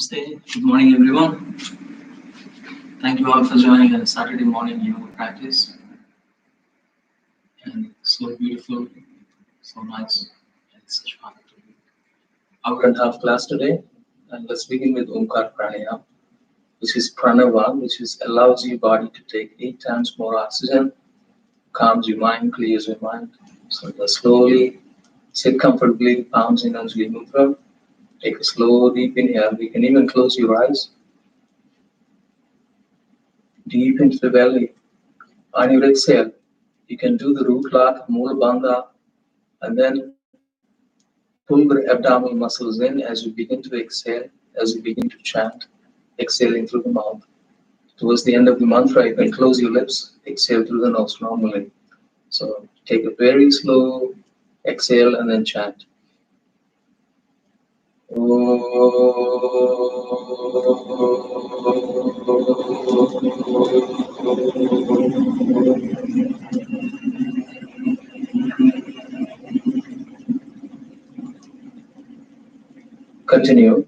Namaste. Good morning, everyone. Thank you all for joining a Saturday morning yoga practice. And so beautiful, so nice, and such fun to be. Hour and a half class today, and let's begin with Omkar Pranayama, which is Pranava, which allows your body to take 8 times more oxygen, calms your mind, clears your mind. So just slowly sit comfortably, palms in Anjali Mudra. Take a slow, deep inhale. You can even close your eyes. Deep into the belly. On your exhale, you can do the root lock, Mula Bandha, and then pull the abdominal muscles in as you begin to exhale, as you begin to chant, exhaling through the mouth. Towards the end of the mantra, you can close your lips, exhale through the nose normally. So take a very slow exhale and then chant. Continue.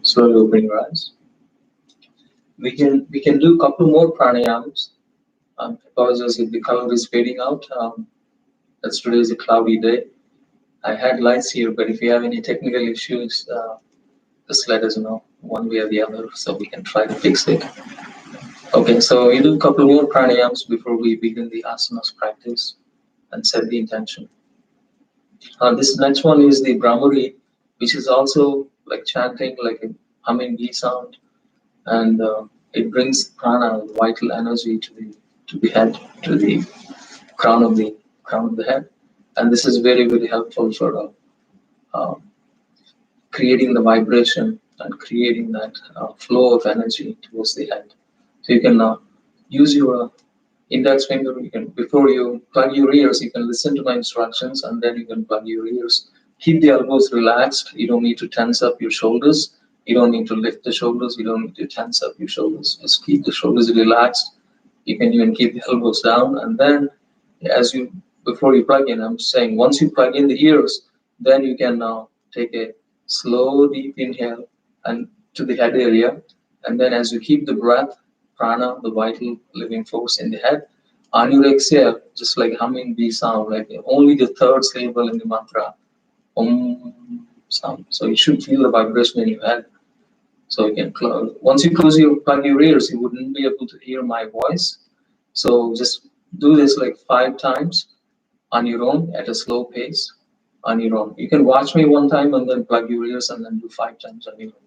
Slowly open your eyes. We can do a couple more pranayams. Apologies if the color is fading out. As today is a cloudy day. I had lights here, but if you have any technical issues, just let us know one way or the other so we can try to fix it. Okay, so we do a couple more pranayams before we begin the asanas practice and set the intention. This next one is the Brahmari, which is also like chanting, like a humming bee sound, and it brings prana, vital energy to the head, to the crown of the head, and this is very helpful for creating the vibration and creating that flow of energy towards the head. So you can use your index finger. You can, before you plug your ears, you can listen to my instructions, and then you can plug your ears. Keep the elbows relaxed. You don't need to tense up your shoulders. You don't need to lift the shoulders. You don't need to tense up your shoulders. Just keep the shoulders relaxed. You can even keep the elbows down, and then before you plug in, I'm saying once you plug in the ears, then you can now take a slow deep inhale and to the head area, and then as you keep the breath, prana, the vital living force in the head, on your exhale, just like humming bee sound, like only the third syllable in the mantra, om sound. So you should feel the vibration in your head. So you can close. Once you plug your ears, you wouldn't be able to hear my voice. So just do this like 5 times on your own at a slow pace on your own. You can watch me one time and then plug your ears and then do 5 times on your own.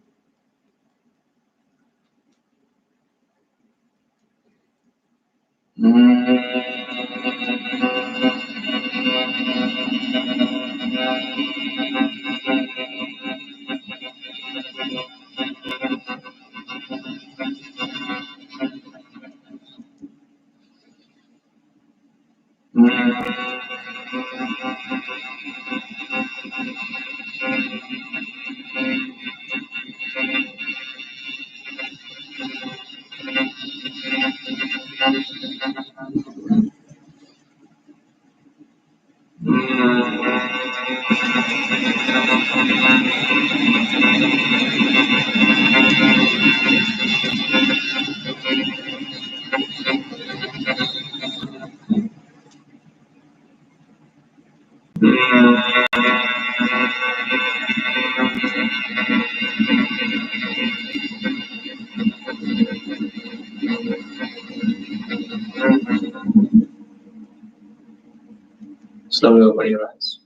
Slowly open your eyes.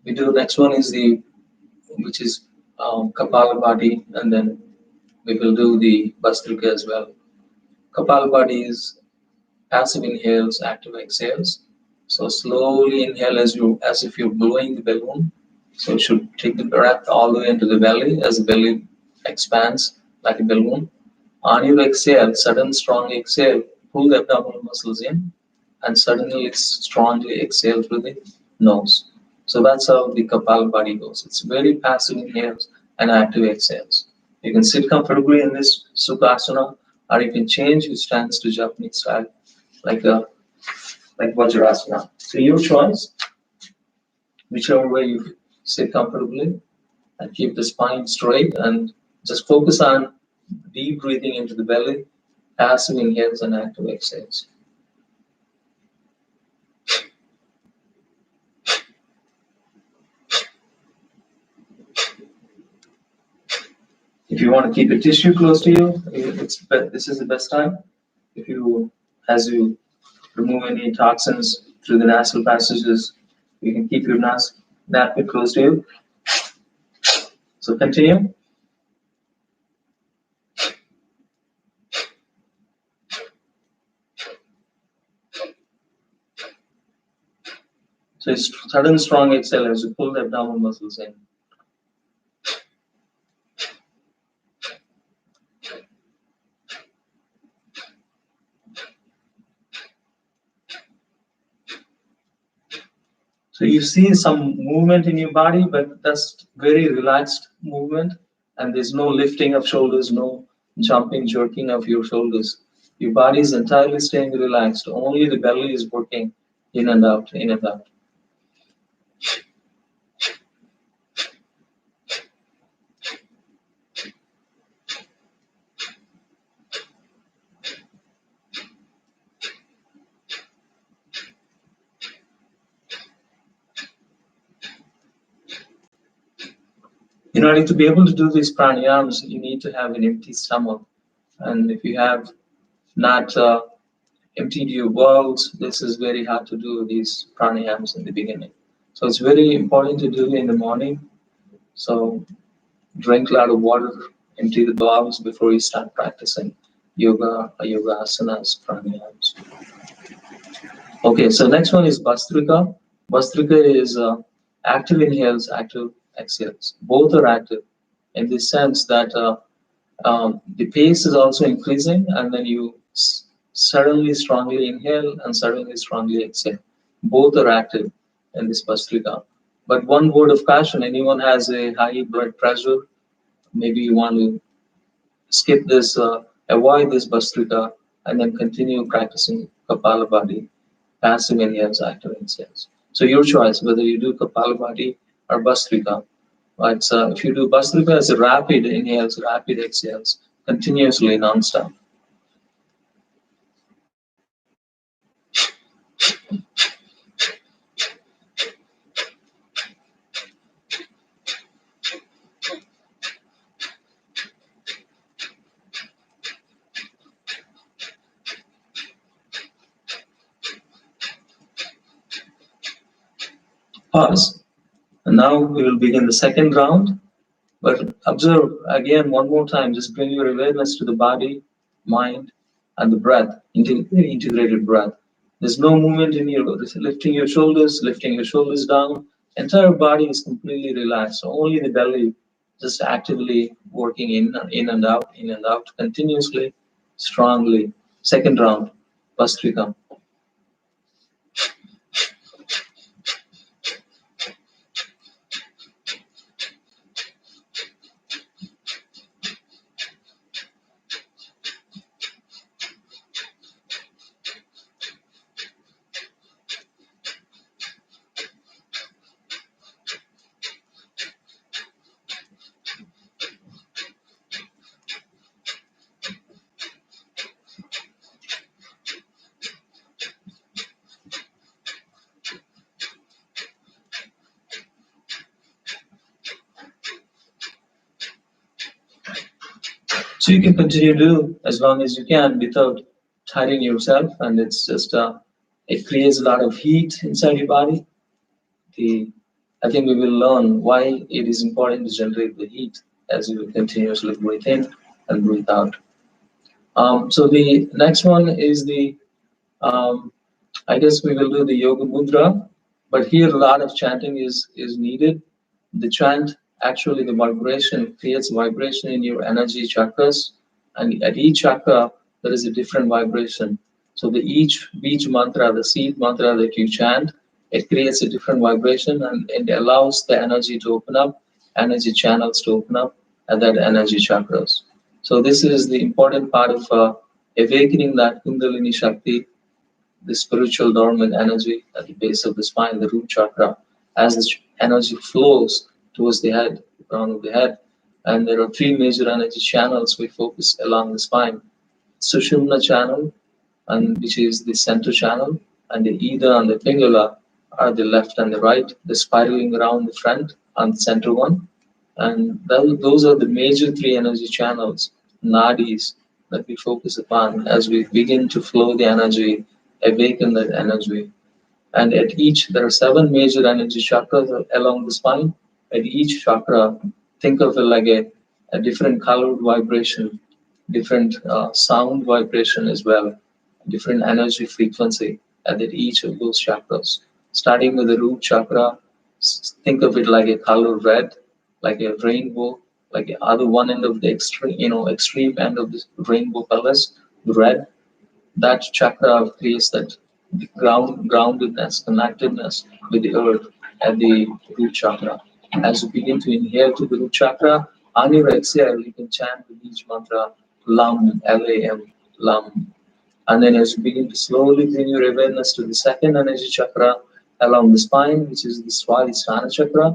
We do next one is which is Kapalabhati, and then we will do the Bhastrika as well. Kapalabhati is passive inhales, active exhales. So slowly inhale as if you're blowing the balloon. So you should take the breath all the way into the belly as the belly expands like a balloon. On your exhale, sudden strong exhale, pull the abdominal muscles in and suddenly strongly exhale through the nose. So that's how the Kapalabhati goes. It's very passive inhales and active exhales. You can sit comfortably in this Sukhasana, or you can change your stance to Japanese style, like Vajrasana. So your choice, whichever way you sit comfortably, and keep the spine straight and just focus on deep breathing into the belly, passive inhales and active exhales. If you want to keep a tissue close to you, this is the best time. As you remove any toxins through the nasal passages, you can keep your napkin close to you. So continue. So it's sudden strong exhale as you pull the abdominal muscles in. So you see some movement in your body, but that's very relaxed movement, and there's no lifting of shoulders, no jumping, jerking of your shoulders. Your body is entirely staying relaxed. Only the belly is working in and out, in and out. In order to be able to do these pranayams, you need to have an empty stomach. And if you have not emptied your bowels, this is very hard to do these pranayams in the beginning. So it's very important to do it in the morning. So drink a lot of water, empty the bowels before you start practicing yoga asanas, pranayams. Okay, so next one is Bhastrika. Bhastrika is active inhales, active exhales. Both are active in the sense that the pace is also increasing, and then you suddenly strongly inhale and suddenly strongly exhale. Both are active in this Bhastrika. But one word of caution, anyone has a high blood pressure, maybe you want to skip this, avoid this Bhastrika, and then continue practicing Kapalabhati, passive inhales, active exhales. So your choice, whether you do Kapalabhati or Bhastrika. But if you do Bhastrika as a rapid inhales, rapid exhales, continuously, non-stop. Pause. And now we will begin the second round. But observe again one more time, just bring your awareness to the body, mind, and the breath, integrated breath. There's no movement in your lifting your shoulders down. Entire body is completely relaxed. So only the belly just actively working in and out, continuously, strongly. Second round, Bhastrika. So you can continue to do as long as you can without tiring yourself, and it's just it creates a lot of heat inside your body. The I think we will learn why it is important to generate the heat as you continuously breathe in and breathe out. So the next one is the um, I guess we will do the yoga mudra, but here a lot of chanting is needed. The chant, actually the vibration creates vibration in your energy chakras, and at each chakra there is a different vibration. So the each beach mantra, the seed mantra that you chant, it creates a different vibration, and it allows the energy to open up, energy channels to open up at that energy chakras. So this is the important part of awakening that Kundalini Shakti, the spiritual dormant energy at the base of the spine, the root chakra, as the energy flows towards the head, the crown of the head. And there are three major energy channels we focus along the spine. Sushumna channel, and which is the center channel, and the Ida and the Pingala are the left and the right, the spiraling around the front and the center one. And those are the major three energy channels, nadis, that we focus upon as we begin to flow the energy, awaken that energy. And at each, there are seven major energy chakras along the spine. At each chakra, think of it like a different colored vibration, different sound vibration as well, different energy frequency at each of those chakras. Starting with the root chakra, think of it like a color red, like a rainbow, like the other one end of the extreme, extreme end of the rainbow colors, red. That chakra creates that groundedness, connectedness with the earth at the root chakra. As you begin to inhale to the root chakra, on your exhale, you can chant the beach mantra Lam, Lam, Lam. And then as you begin to slowly bring your awareness to the second energy chakra along the spine, which is the Swadhisthana chakra,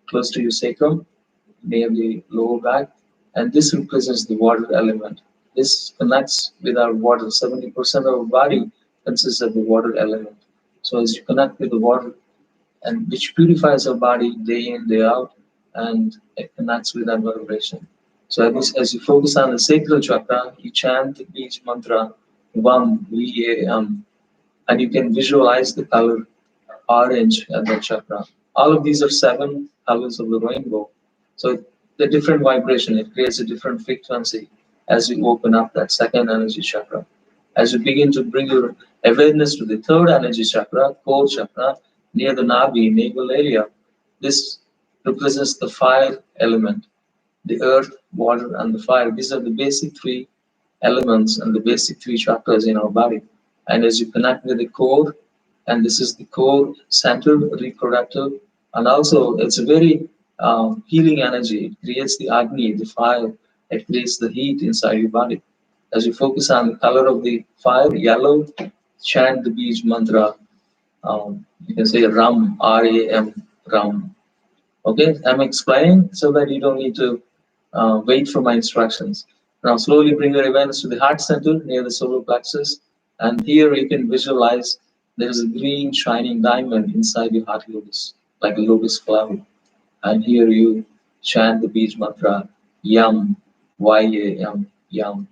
close to your sacrum, near the lower back, and this represents the water element. This connects with our water. 70% of our body consists of the water element. So as you connect with the water, and which purifies our body day in, day out, and it connects with that vibration. So as you focus on the sacral chakra, you chant the beach mantra, Vam, V-A-M, and you can visualize the color orange at that chakra. All of these are seven colors of the rainbow. So the different vibration, it creates a different frequency as you open up that second energy chakra. As you begin to bring your awareness to the third energy chakra, core chakra, near the navi, navel area, this represents the fire element, the earth, water, and the fire. These are the basic three elements and the basic three chakras in our body. And as you connect with the core, and this is the core center, reproductive, and also it's a very healing energy. It creates the agni, the fire. It creates the heat inside your body. As you focus on the color of the fire, yellow, chant the beach mantra. You can say Ram, R-A-M, Ram. Okay, I'm explaining so that you don't need to wait for my instructions. Now slowly bring your awareness to the heart center near the solar plexus, and here you can visualize there is a green shining diamond inside your heart lotus, like a lotus flower. And here you chant the beach mantra, Yam, Y-A-M, Yam.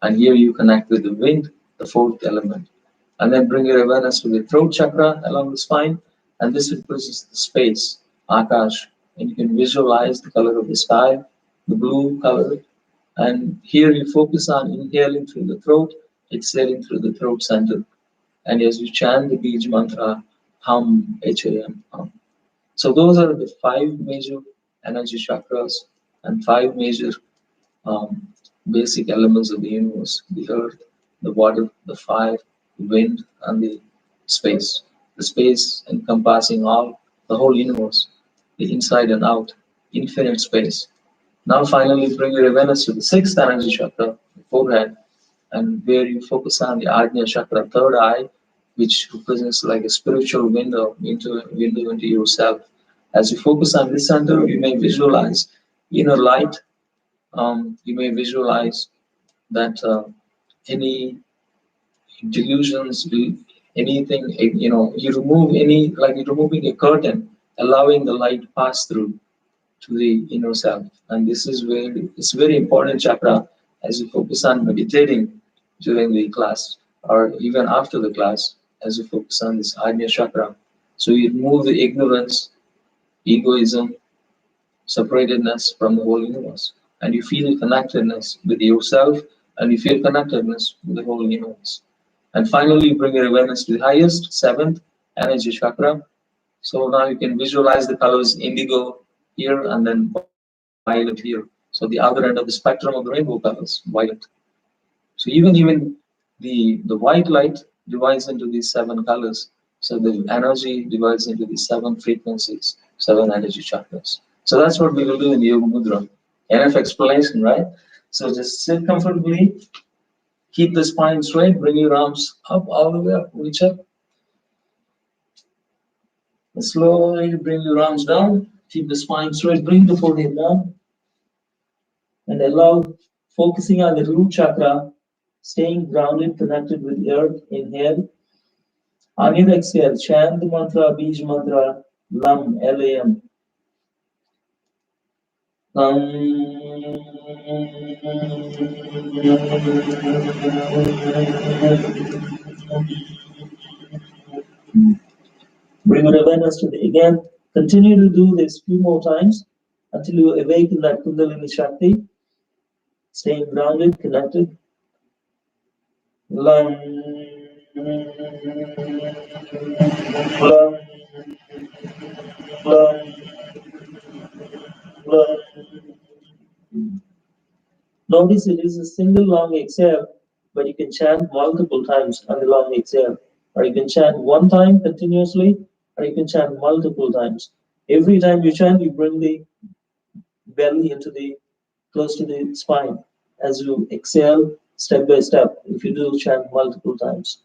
And here you connect with the wind, the fourth element. And then bring your awareness to the throat chakra along the spine, and this represents the space, Akash. And you can visualize the color of the sky, the blue color. And here you focus on inhaling through the throat, exhaling through the throat center. And as you chant the beach mantra, Hum, H-A-M, Hum. So those are the five major energy chakras and five major um, basic elements of the universe: the earth, the water, the fire, the wind, and the space. The space encompassing all the whole universe, the inside and out, infinite space. Now finally bring your awareness to the sixth energy chakra, the forehead, and where you focus on the Ajna chakra, third eye, which represents like a spiritual window into yourself. As you focus on this center, you may visualize inner light. You may visualize that any delusions, anything, you remove any, like you're removing a curtain, allowing the light pass through to the inner self. And this is where it's very important chakra as you focus on meditating during the class or even after the class, as you focus on this Ajna chakra. So you remove the ignorance, egoism, separatedness from the whole universe. And you feel connectedness with yourself and you feel connectedness with the whole universe. And finally, bring your awareness to the highest, seventh energy chakra. So now you can visualize the colors indigo here and then violet here. So the other end of the spectrum of the rainbow colors, violet. So even the white light divides into these seven colors. So the energy divides into these seven frequencies, seven energy chakras. So that's what we will do in Yoga Mudra. Enough explanation, right? So just sit comfortably, keep the spine straight, bring your arms up all the way up, reach up. And slowly bring your arms down, keep the spine straight, bring the forehead down, and allow focusing on the root chakra, staying grounded, connected with the earth. Inhale. On your exhale, chant the mantra, Bij mantra, Lam, Lam. Lam. Bring your awareness to the again. Continue to do this few more times until you awaken that Kundalini Shakti, staying grounded, connected. Lam. Lam. Lam. Lam. Notice it is a single long exhale, but you can chant multiple times on the long exhale. Or you can chant one time continuously, or you can chant multiple times. Every time you chant, you bring the belly into the close to the spine as you exhale step by step. If you do chant multiple times.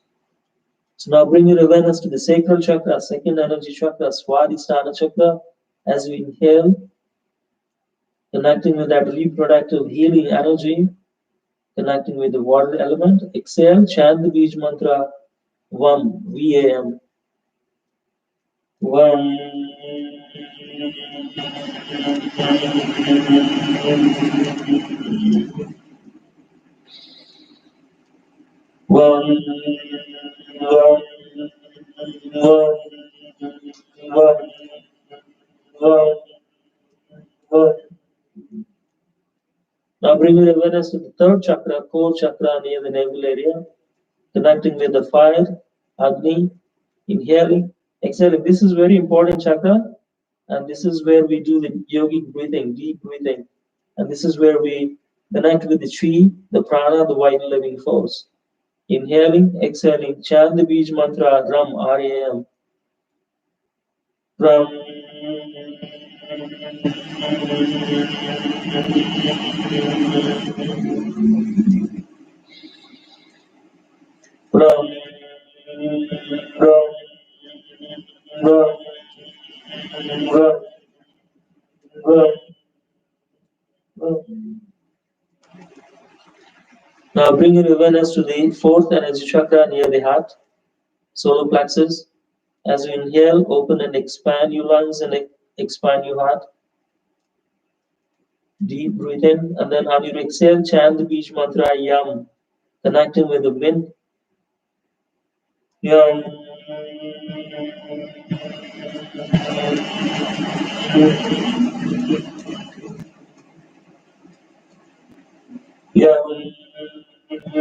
So now bring your awareness to the sacral chakra, second energy chakra, Swadhisthana chakra. As you inhale, connecting with that reproductive healing energy, connecting with the water element. Exhale, chant the Bij mantra, Vam, V-A-M. Vam. Vam. Vam. Vam. Vam. Vam. Vam. Now bring your awareness to the third chakra, core chakra near the navel area, connecting with the fire, Agni, inhaling, exhaling. This is very important chakra, and this is where we do the yogic breathing, deep breathing. And this is where we connect with the chi, the prana, the vital living force. Inhaling, exhaling, chant the Bij mantra, Ram, R-A-M. Ram. Ram. Ram. Ram. Ram. Ram. Ram. Now bring your awareness to the fourth energy chakra near the heart, solar plexus. As you inhale, open and expand your lungs and expand your heart. Deep breathe in, and then on your exhale, chant the Bij mantra, Yam, connecting with the wind. Yam. Yam.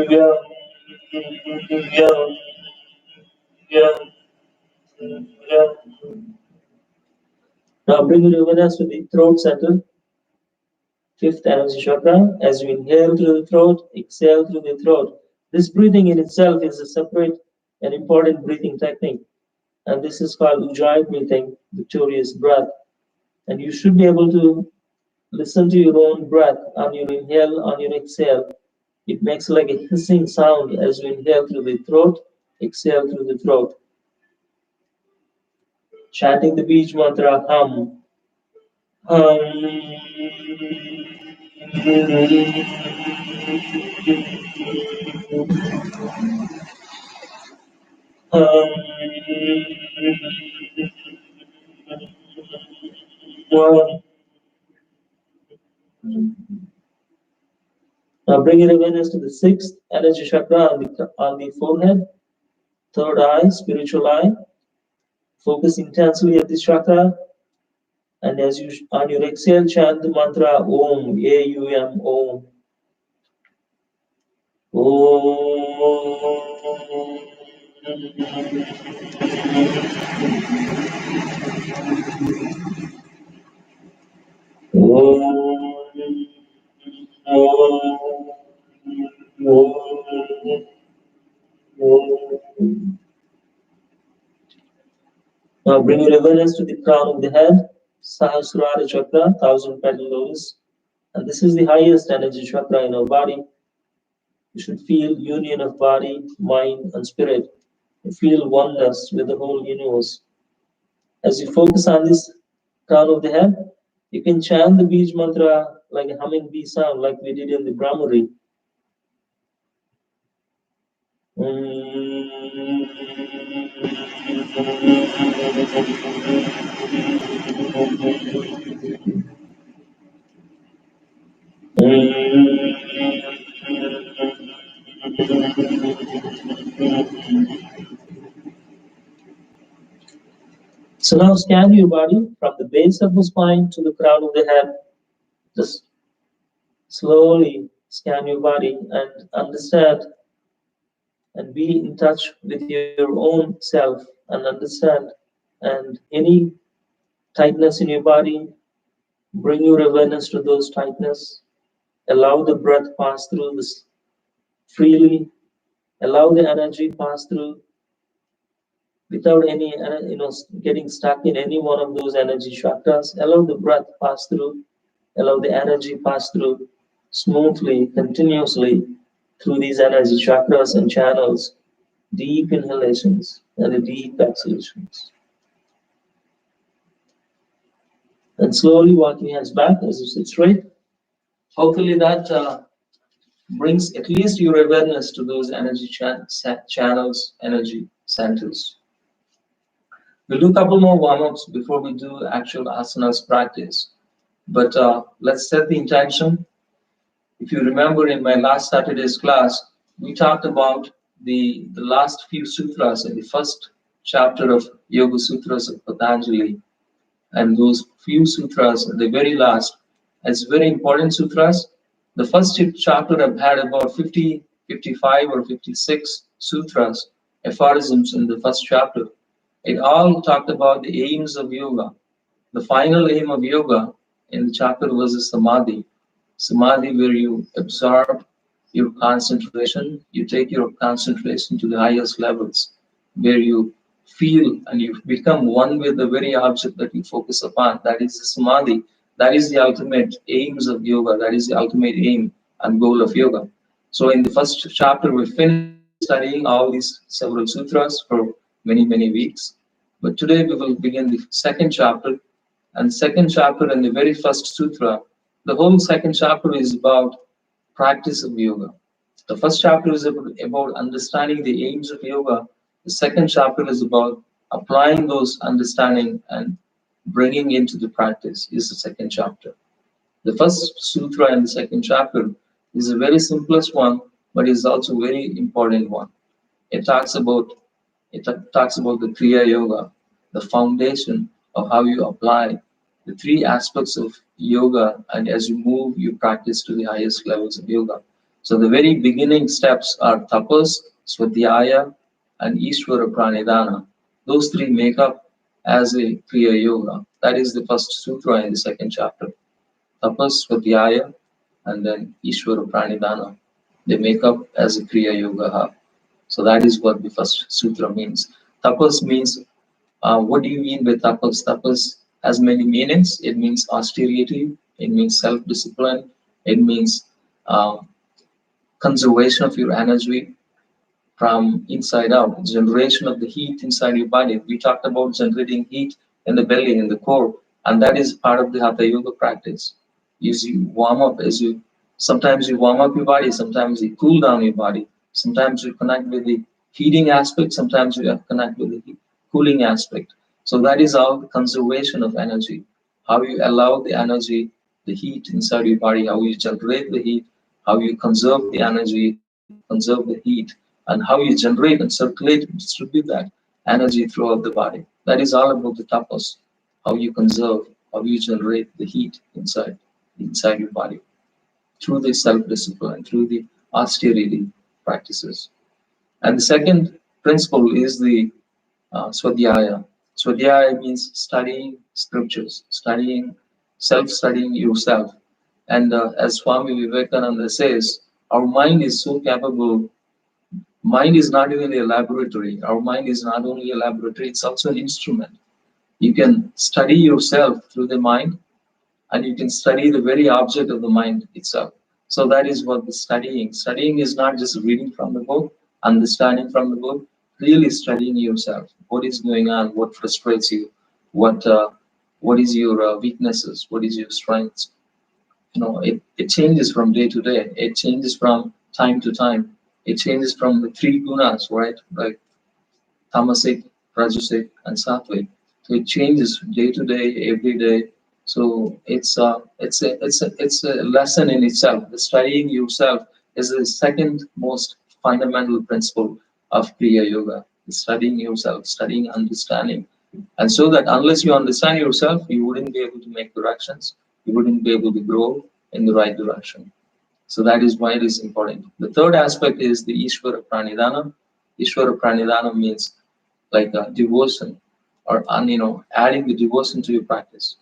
Yam. Yam. Yam. Yam. Now bring your awareness to the throat center, fifth energy chakra. As you inhale through the throat, exhale through the throat. This breathing in itself is a separate and important breathing technique. And this is called Ujjayi breathing, victorious breath. And you should be able to listen to your own breath on your inhale, on your exhale. It makes like a hissing sound as you inhale through the throat, exhale through the throat. Chanting the Bij mantra, Hum. Hum. Hum. Hum. Now bring your awareness to the sixth energy chakra on the forehead, third eye, spiritual eye. Focus intensely at this chakra, and as you on your exhale, chant the mantra Om, A-U-M, Om. Now bring your awareness to the crown of the head, Sahasrara chakra, thousand petal lotus. And this is the highest energy chakra in our body. You should feel union of body, mind, and spirit. You feel oneness with the whole universe. As you focus on this crown of the head, you can chant the Bij mantra like a humming bee sound, like we did in the Brahmari. So now scan your body from the base of the spine to the crown of the head. Just slowly scan your body and understand and be in touch with your own self and understand. And any tightness in your body, bring your awareness to those tightness. Allow the breath pass through this freely. Allow the energy pass through without any, getting stuck in any one of those energy chakras. Allow the breath pass through. Allow the energy pass through smoothly, continuously through these energy chakras and channels. Deep inhalations and the deep exhalations. And slowly walk your hands back as you sit straight. Hopefully that brings at least your awareness to those energy channels, energy centers. We'll do a couple more warm-ups before we do actual asanas practice. But let's set the intention. If you remember in my last Saturday's class, we talked about the last few sutras in the first chapter of Yoga Sutras of Patanjali. And those few sutras, the very last, it's very important sutras. The first chapter I've had about 50, 55 or 56 sutras, aphorisms in the first chapter. It all talked about the aims of yoga. The final aim of yoga in the chapter was the samadhi. Samadhi, where you absorb your concentration, you take your concentration to the highest levels, where you feel and you become one with the very object that you focus upon. That is the samadhi. That is the ultimate aims of yoga. That is the ultimate aim and goal of yoga. So in the first chapter, we finished studying all these several sutras for many, many weeks. But today we will begin the second chapter. And second chapter and the very first sutra, the whole second chapter is about practice of yoga. The first chapter is about understanding the aims of yoga. The second chapter is about applying those understanding and bringing into the practice is the second chapter. The first sutra in the second chapter is the very simplest one, but is also very important one. It talks about the Kriya Yoga, the foundation of how you apply the three aspects of yoga, and as you move, you practice to the highest levels of yoga. So the very beginning steps are tapas, swadhyaya, and Ishvara pranidhana. Those three make up as a Kriya Yoga. That is the first sutra in the second chapter. Tapas, swadhyaya, and then Ishvara pranidhana. They make up as a Kriya Yoga. So that is what the first sutra means. Tapas means, what do you mean by tapas? Tapas has many meanings. It means austerity, it means self-discipline, it means conservation of your energy from inside out, generation of the heat inside your body. We talked about generating heat in the belly, in the core, and that is part of the Hatha Yoga practice. As you warm up, sometimes you warm up your body, sometimes you cool down your body, sometimes you connect with the heating aspect, sometimes you connect with the cooling aspect. So that is how the conservation of energy, how you allow the energy, the heat inside your body, how you generate the heat how you conserve the energy, conserve the heat, and how you generate and circulate and distribute that energy throughout the body. That is all about the tapas, how you conserve, how you generate the heat inside your body through the self-discipline, through the austerity practices. And the second principle is the swadhyaya. Swadhyaya means studying scriptures, self-studying yourself. And as Swami Vivekananda says, our mind is so capable. Mind is not even a laboratory. Our mind is not only a laboratory, it's also an instrument. You can study yourself through the mind, and you can study the very object of the mind itself. So that is what the studying. Studying is not just reading from the book, understanding from the book, really studying yourself. What is going on? What frustrates you? What is your weaknesses? What is your strengths? It changes from day to day. It changes from time to time. It changes from the three gunas, right? Like tamasic, rajasic, and sattvic. So it changes day to day, every day. So it's a lesson in itself. The studying yourself is the second most fundamental principle of Kriya Yoga. Studying yourself, studying, understanding, and so that unless you understand yourself, you wouldn't be able to make corrections. You wouldn't be able to grow in the right direction. So that is why it is important. The third aspect is the Ishvara Pranidhana. Ishvara Pranidhana means like devotion, or adding the devotion to your practice,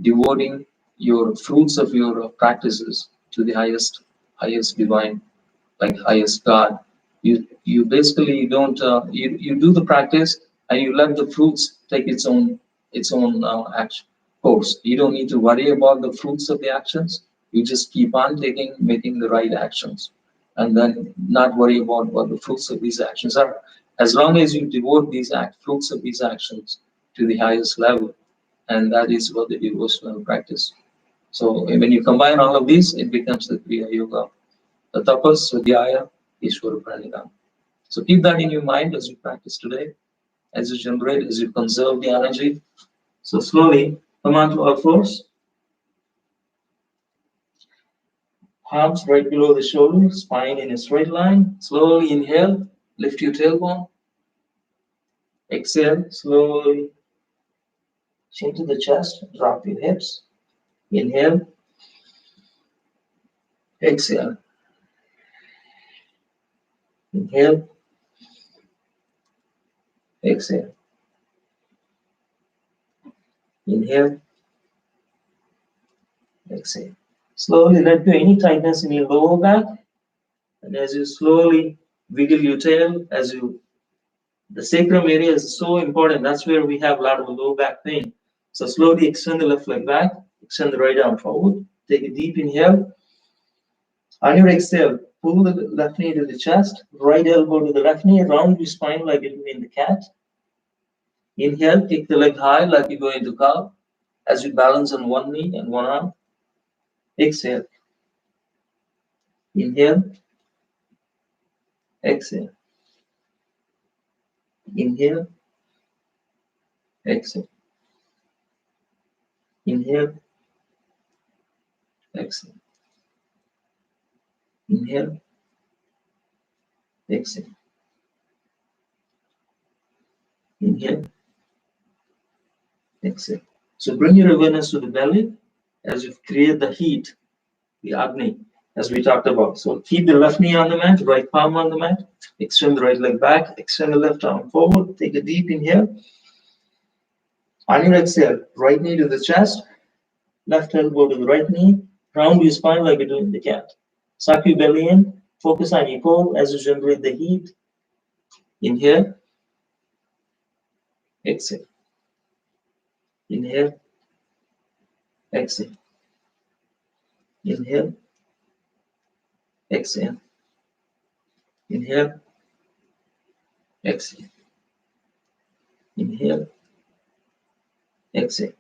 devoting your fruits of your practices to the highest divine, like highest God. You basically don't you do the practice, and you let the fruits take its own action course. You don't need to worry about the fruits of the actions. You just keep on making the right actions, and then not worry about what the fruits of these actions are. As long as you devote these fruits of these actions to the highest level, and that is what the devotional practice. So when you combine all of these, it becomes the Kriya Yoga, the tapas, swadhyaya, Ishvara Pranidhana. So keep that in your mind as you practice today, as you generate, as you conserve the energy. So slowly come on to all fours. Arms right below the shoulder, spine in a straight line. Slowly inhale, lift your tailbone. Exhale, slowly chin to the chest, drop your hips. Inhale, exhale. Inhale, exhale. Inhale, exhale. Slowly let go any tightness in your lower back. And as you slowly wiggle your tail, the sacrum area is so important. That's where we have a lot of low back pain. So slowly extend the left leg back, extend the right arm forward. Take a deep inhale. On your exhale, pull the left knee to the chest, right elbow to the left knee, round your spine like you're doing the cat. Inhale, kick the leg high like you're going to cow as you balance on one knee and one arm. Exhale. Inhale. Exhale. Inhale. Exhale. Inhale. Exhale. Inhale. Exhale. Inhale. Exhale. So bring your awareness to the belly as you create the heat, the Agni, as we talked about. So keep the left knee on the mat, right palm on the mat. Extend the right leg back. Extend the left arm forward. Take a deep inhale. On your exhale, right knee to the chest, left elbow to the right knee. Round your spine like you're doing the cat. Suck your belly in. Focus on your core as you generate the heat. Inhale. Exhale. Inhale. Exhale. Inhale. Exhale. Inhale. Exhale. Inhale. Exhale.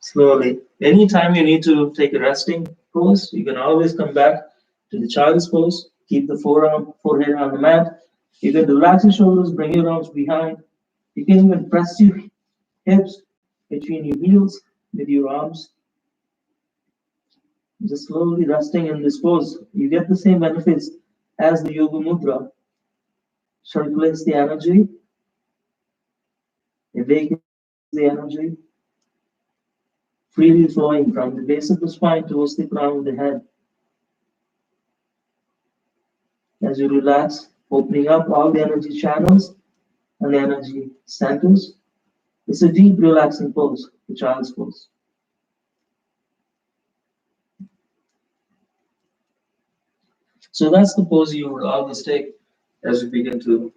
Slowly. Anytime you need to take a resting pose, you can always come back to the child's pose. Keep the forehead on the mat. You can relax your shoulders, bring your arms behind. You can even press your hips between your heels with your arms. Just slowly resting in this pose. You get the same benefits as the yoga mudra. Circulates the energy, awakens the energy, freely flowing from the base of the spine towards the crown of the head. As you relax, opening up all the energy channels and the energy centers. It's a deep, relaxing pose, the child's pose. So that's the pose you would always take as you begin to,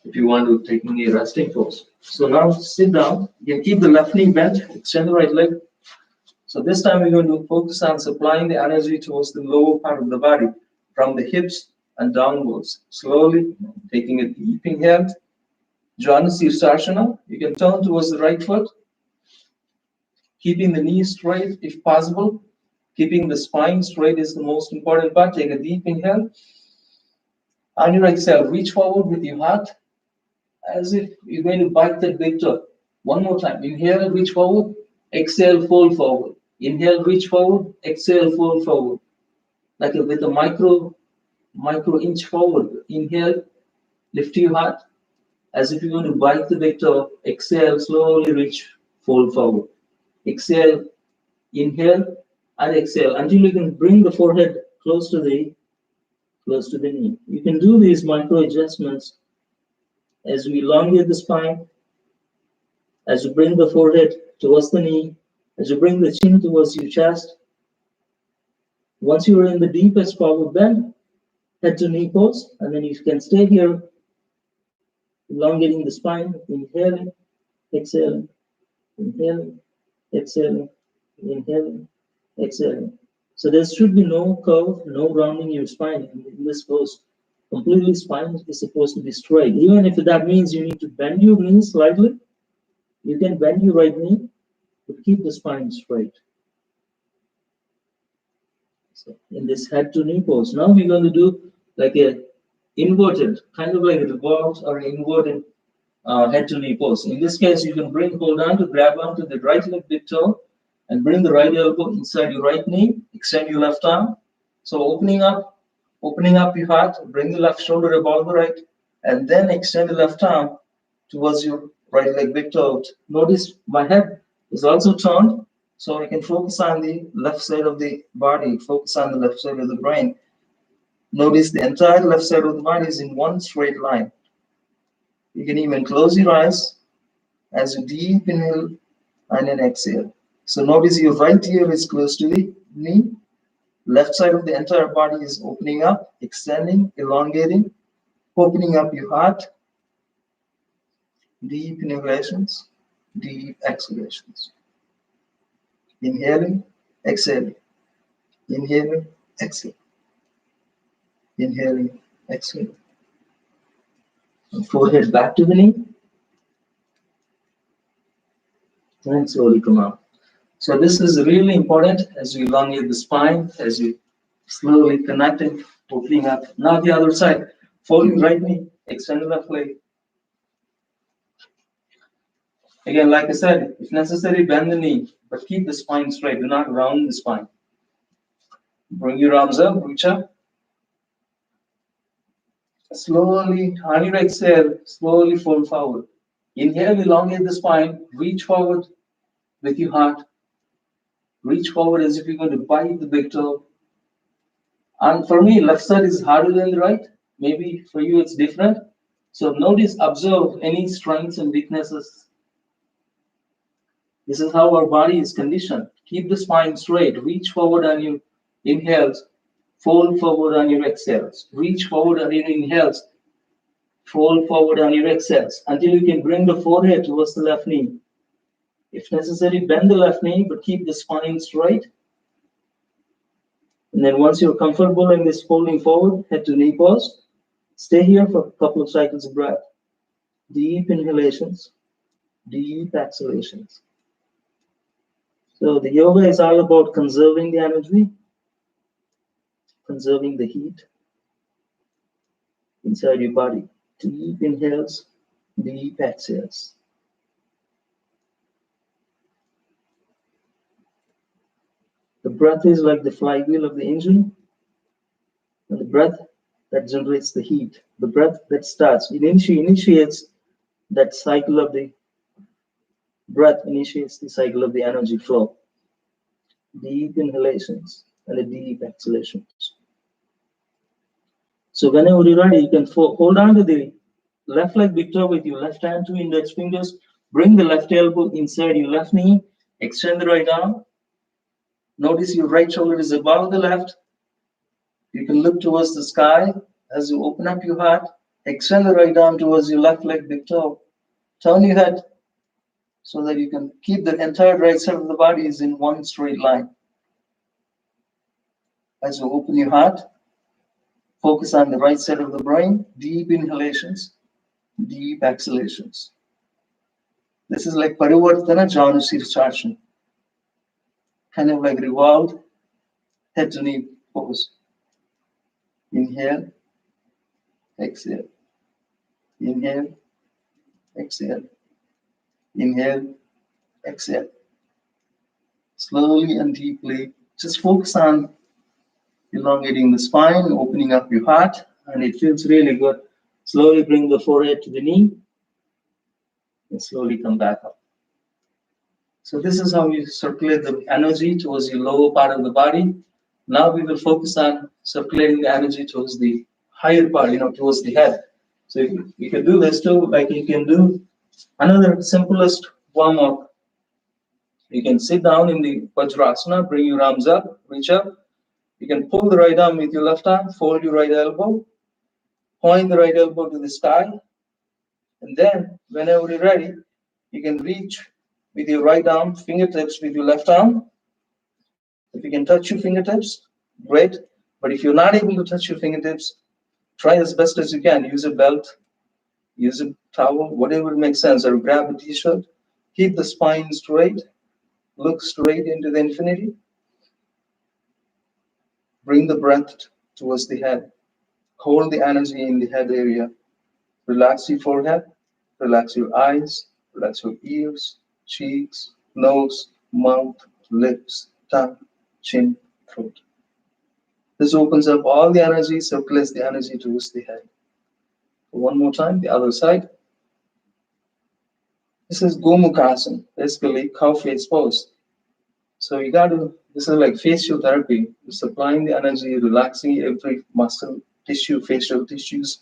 if you want to taking a resting pose. So now sit down. You can keep the left knee bent, extend the right leg. So this time we're going to focus on supplying the energy towards the lower part of the body, from the hips and downwards. Slowly taking a deep inhale. Join Sirsasana. You can turn towards the right foot, keeping the knees straight if possible. Keeping the spine straight is the most important part. Take a deep inhale. On your exhale, reach forward with your heart as if you're going to bite that big toe. One more time. Inhale, reach forward. Exhale, fold forward. Inhale, reach forward. Exhale, fold forward. Like with a micro inch forward. Inhale, lift your heart as if you're going to bite the big toe. Exhale, slowly reach, fold forward. Exhale, inhale, and exhale until you can bring the forehead close to the knee. You can do these micro adjustments as we elongate the spine, as you bring the forehead towards the knee, as you bring the chin towards your chest. Once you are in the deepest forward bend, head to knee pose, and then you can stay here, elongating the spine, inhaling, exhaling, inhaling, exhaling, inhaling, exhaling. So there should be no curve, no rounding your spine in this pose. Completely spine is supposed to be straight. Even if that means you need to bend your knees slightly, you can bend your right knee, but keep the spine straight. So in this head to knee pose, now we're going to do like a inverted, kind of like a revolved or inverted head to knee pose. In this case, you can hold on to grab onto the right leg big toe and bring the right elbow inside your right knee, extend your left arm. So opening up your heart, bring the left shoulder above the right, and then extend the left arm towards your right leg big toe. Notice my head is also turned, so I can focus on the left side of the body, focus on the left side of the brain. Notice the entire left side of the body is in one straight line. You can even close your eyes as you deep inhale and then exhale. So notice your right ear is close to the knee. Left side of the entire body is opening up, extending, elongating, opening up your heart. Deep inhalations, deep exhalations. Inhaling, exhaling. Inhaling, exhaling. Inhaling, exhaling. And forehead back to the knee. And slowly come out. So this is really important as you elongate the spine, as you slowly connecting, opening up. Now the other side, folding right knee, extend the left leg. Again, like I said, if necessary, bend the knee, but keep the spine straight. Do not round the spine. Bring your arms up, reach up. Slowly, on your exhale, slowly fold forward. Inhale, elongate the spine, reach forward with your heart. Reach forward as if you're going to bite the big toe. And for me, left side is harder than the right. Maybe for you it's different. So notice, observe any strengths and weaknesses. This is how our body is conditioned. Keep the spine straight. Reach forward on your inhales. Fold forward on your exhales. Reach forward on your inhales. Fold forward on your exhales until you can bring the forehead towards the left knee. If necessary, bend the left knee, but keep the spine straight. And then once you're comfortable in this folding forward, head to knee pose. Stay here for a couple of cycles of breath. Deep inhalations, deep exhalations. So the yoga is all about conserving the energy, conserving the heat inside your body. Deep inhales, deep exhales. The breath is like the flywheel of the engine, and the breath that generates the heat. The breath that starts, it initiates that cycle of the breath, initiates the cycle of the energy flow. Deep inhalations and the deep exhalations. So whenever you're ready, you can hold on to the left leg big toe with your left hand, 2 index fingers. Bring the left elbow inside your left knee. Extend the right arm. Notice your right shoulder is above the left. You can look towards the sky as you open up your heart. Extend the right arm towards your left leg big toe. Turn your head so that you can keep the entire right side of the body is in one straight line. As you open your heart, focus on the right side of the brain. Deep inhalations, deep exhalations. This is like Parivartana Janu Sirsasana. Kind of like revolved head to knee pose. Inhale, exhale. Inhale, exhale. Inhale, exhale. Slowly and deeply, just focus on elongating the spine, opening up your heart, and it feels really good. Slowly bring the forehead to the knee, and slowly come back up. So this is how you circulate the energy towards the lower part of the body. Now we will focus on circulating the energy towards the higher part, towards the head. So you can do this too, like you can do another simplest warm-up. You can sit down in the Vajrasana, bring your arms up, reach up. You can pull the right arm with your left arm, fold your right elbow, point the right elbow to the sky, and then whenever you're ready, you can reach with your right arm, fingertips with your left arm. If you can touch your fingertips, great. But if you're not able to touch your fingertips, try as best as you can. Use a belt, use a towel, whatever makes sense, or grab a t-shirt. Keep the spine straight, look straight into the infinity. Bring the breath towards the head. Hold the energy in the head area. Relax your forehead, relax your eyes, relax your ears, cheeks, nose, mouth, lips, tongue, chin, throat. This opens up all the energy, circulates the energy towards the head. One more time, the other side. This is Gomukhasana, basically cow face pose. So this is like facial therapy. You're supplying the energy, relaxing every muscle, tissue, facial tissues.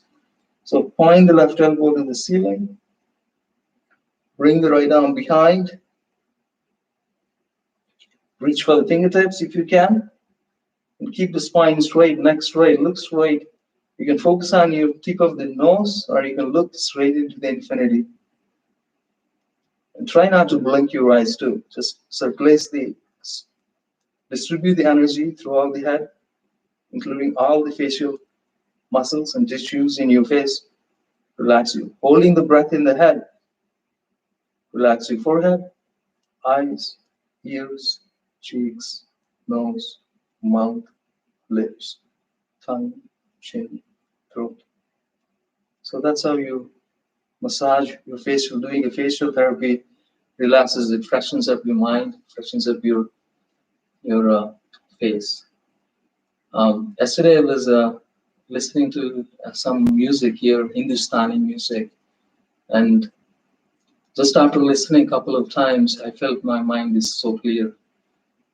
So point the left elbow to the ceiling. Bring the right arm behind. Reach for the fingertips if you can. And keep the spine straight, neck straight, look straight. You can focus on your tip of the nose, or you can look straight into the infinity. And try not to blink your eyes too. Just distribute the energy throughout the head, including all the facial muscles and tissues in your face. Relax you. Holding the breath in the head. Relax your forehead, eyes, ears, cheeks, nose, mouth, lips, tongue, chin, throat. So that's how you massage your facial. Doing a facial therapy relaxes it, freshens up your mind, freshens up your face. Yesterday I was listening to some music here, Hindustani music, and just after listening a couple of times, I felt my mind is so clear.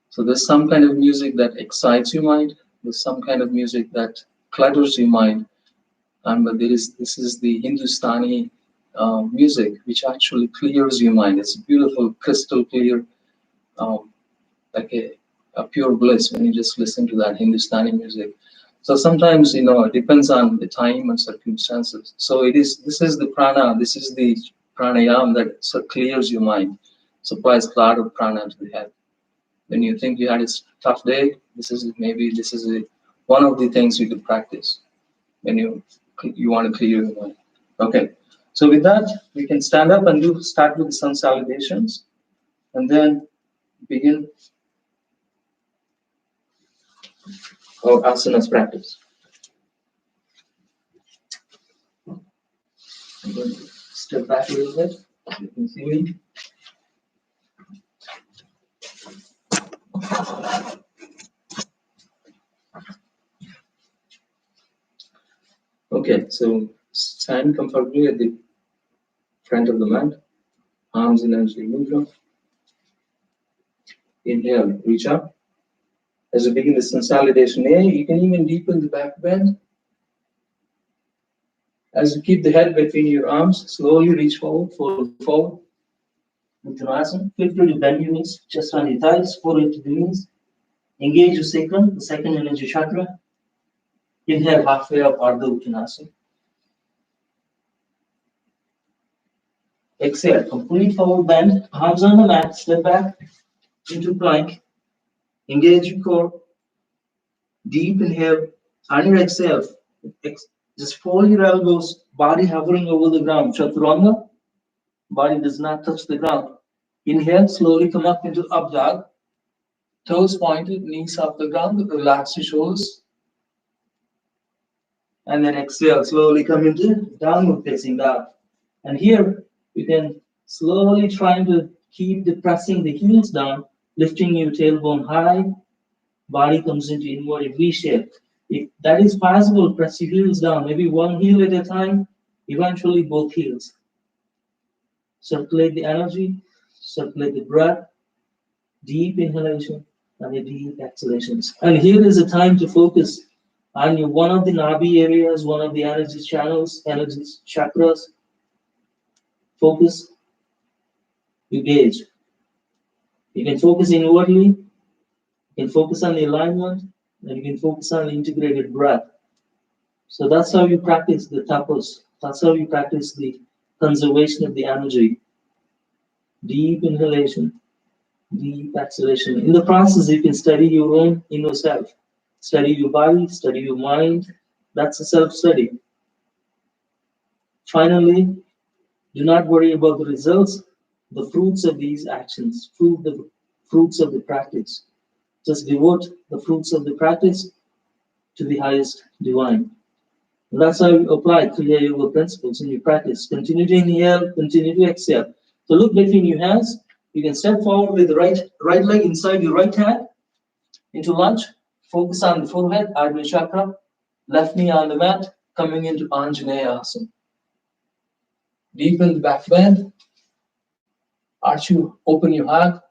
So there's some kind of music that excites your mind. There's some kind of music that clutters your mind. But this is the Hindustani music, which actually clears your mind. It's beautiful, crystal clear, like a pure bliss when you just listen to that Hindustani music. So sometimes, it depends on the time and circumstances. So this is the prana, this is the pranayam that clears your mind, supplies a lot of prana to the head. When you think you had a tough day, this is one of the things you could practice when you want to clear your mind. Okay, so with that, we can stand up and start with the sun salutations, and then begin our asanas practice. I'm going to step back a little bit. You can see me. Okay, so stand comfortably at the front of the mat, arms in energy mudra. Inhale, reach up. As you begin this consolidation here, you can even deepen the back bend. As you keep the head between your arms, slowly reach forward, fold forward. Uttanasana, feel free to bend your knees, chest on your thighs, forehead to the knees. Engage your sacrum, the second energy chakra. Inhale halfway up, Ardha Uttanasana. Exhale, complete forward bend, arms on the mat, step back into plank. Engage your core. Deep inhale. On your exhale, just fold your elbows, body hovering over the ground. Chaturanga, body does not touch the ground. Inhale, slowly come up into up dog. Toes pointed, knees off the ground, relax your shoulders. And then exhale, slowly come into downward facing dog. And here, you can slowly try to keep depressing the heels down, lifting your tailbone high, body comes into inverted V shape. If that is possible, press your heels down, maybe one heel at a time, eventually both heels. Circulate the energy, circulate the breath, deep inhalation and a deep exhalations. And here is a time to focus on your, one of the Nabi areas, one of the energy channels, energy chakras. Focus, you gauge. You can focus inwardly, you can focus on the alignment, and you can focus on the integrated breath. So that's how you practice the tapas. That's how you practice the conservation of the energy. Deep inhalation, deep exhalation. In the process, you can study your own inner self. Study your body, study your mind. That's a self-study. Finally, do not worry about the results, the fruits of these actions, the fruits of the practice. Just devote the fruits of the practice to the highest divine. And that's how you apply Kriya Yoga principles in your practice. Continue to inhale, continue to exhale. So look between your hands. You can step forward with the right leg inside your right hand into lunge. Focus on the forehead, Ajna Chakra. Left knee on the mat, coming into Anjaneya Asana. Deepen the back bend. Arch you, open your heart.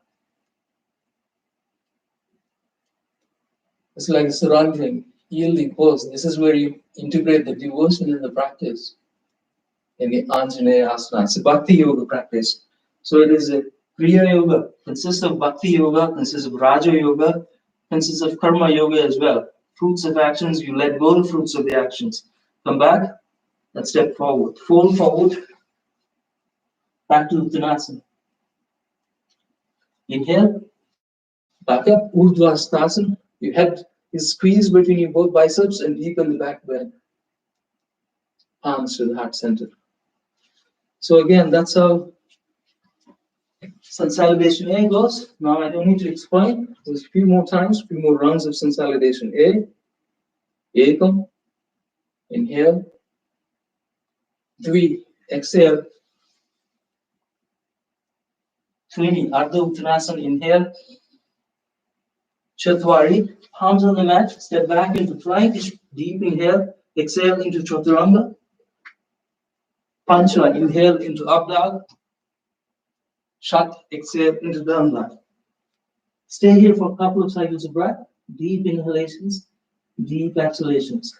It's like a surrendering, yielding pose. This is where you integrate the devotion in the practice. In the Anjaneya Asana. It's a Bhakti Yoga practice. So it is a Kriya Yoga, consists of Bhakti Yoga, consists of Raja Yoga, consists of Karma Yoga as well. Fruits of actions, you let go of the fruits of the actions. Come back and step forward. Fold forward, back to Uttanasana. Inhale, back up, Urdhva Hastasana. Your head is squeezed between your both biceps and deepen the back bend. Arms to the heart center. So again, that's how consolidation A goes. Now I don't need to explain. There's a few more times, a few more rounds of consolidation A. Ekam. Inhale. Dvi. Exhale. Trini. Ardha Uttanasana. Inhale. Chatwari. Palms on the mat. Step back into plank. Deep inhale. Exhale into Chaturanga. Pancha. Inhale into up dog. Shat. Exhale into down dog. Stay here for a couple of cycles of breath. Deep inhalations. Deep exhalations.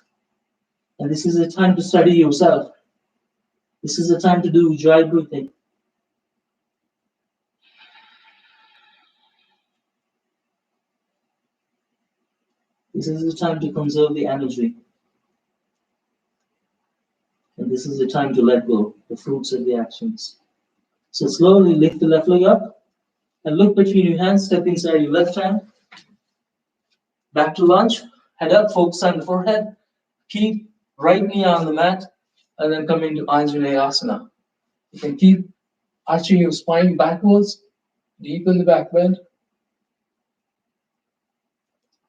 And this is a time to study yourself. This is a time to do dry breathing. This is the time to conserve the energy. And this is the time to let go, the fruits of the actions. So slowly lift the left leg up and look between your hands, step inside your left hand. Back to lunge, head up, focus on the forehead. Keep right knee on the mat and then come into Anjaneya Asana. You can keep arching your spine backwards, deepen the back bend.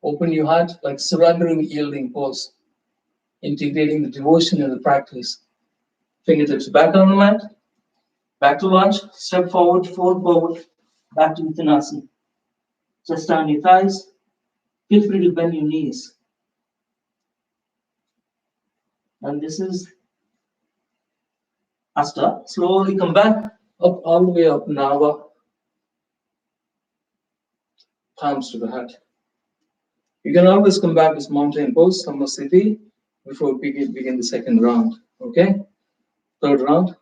Open your heart like surrendering, yielding pose, integrating the devotion in the practice. Fingertips back on the mat, back to lunge, step forward, fold forward, back to Uttanasana. Just on your thighs, feel free to bend your knees. And this is Asta. Slowly come back up all the way up. Nava. Palms to the heart. You can always come back as mountain pose, Samasthiti, before we begin the second round. Okay? Third round.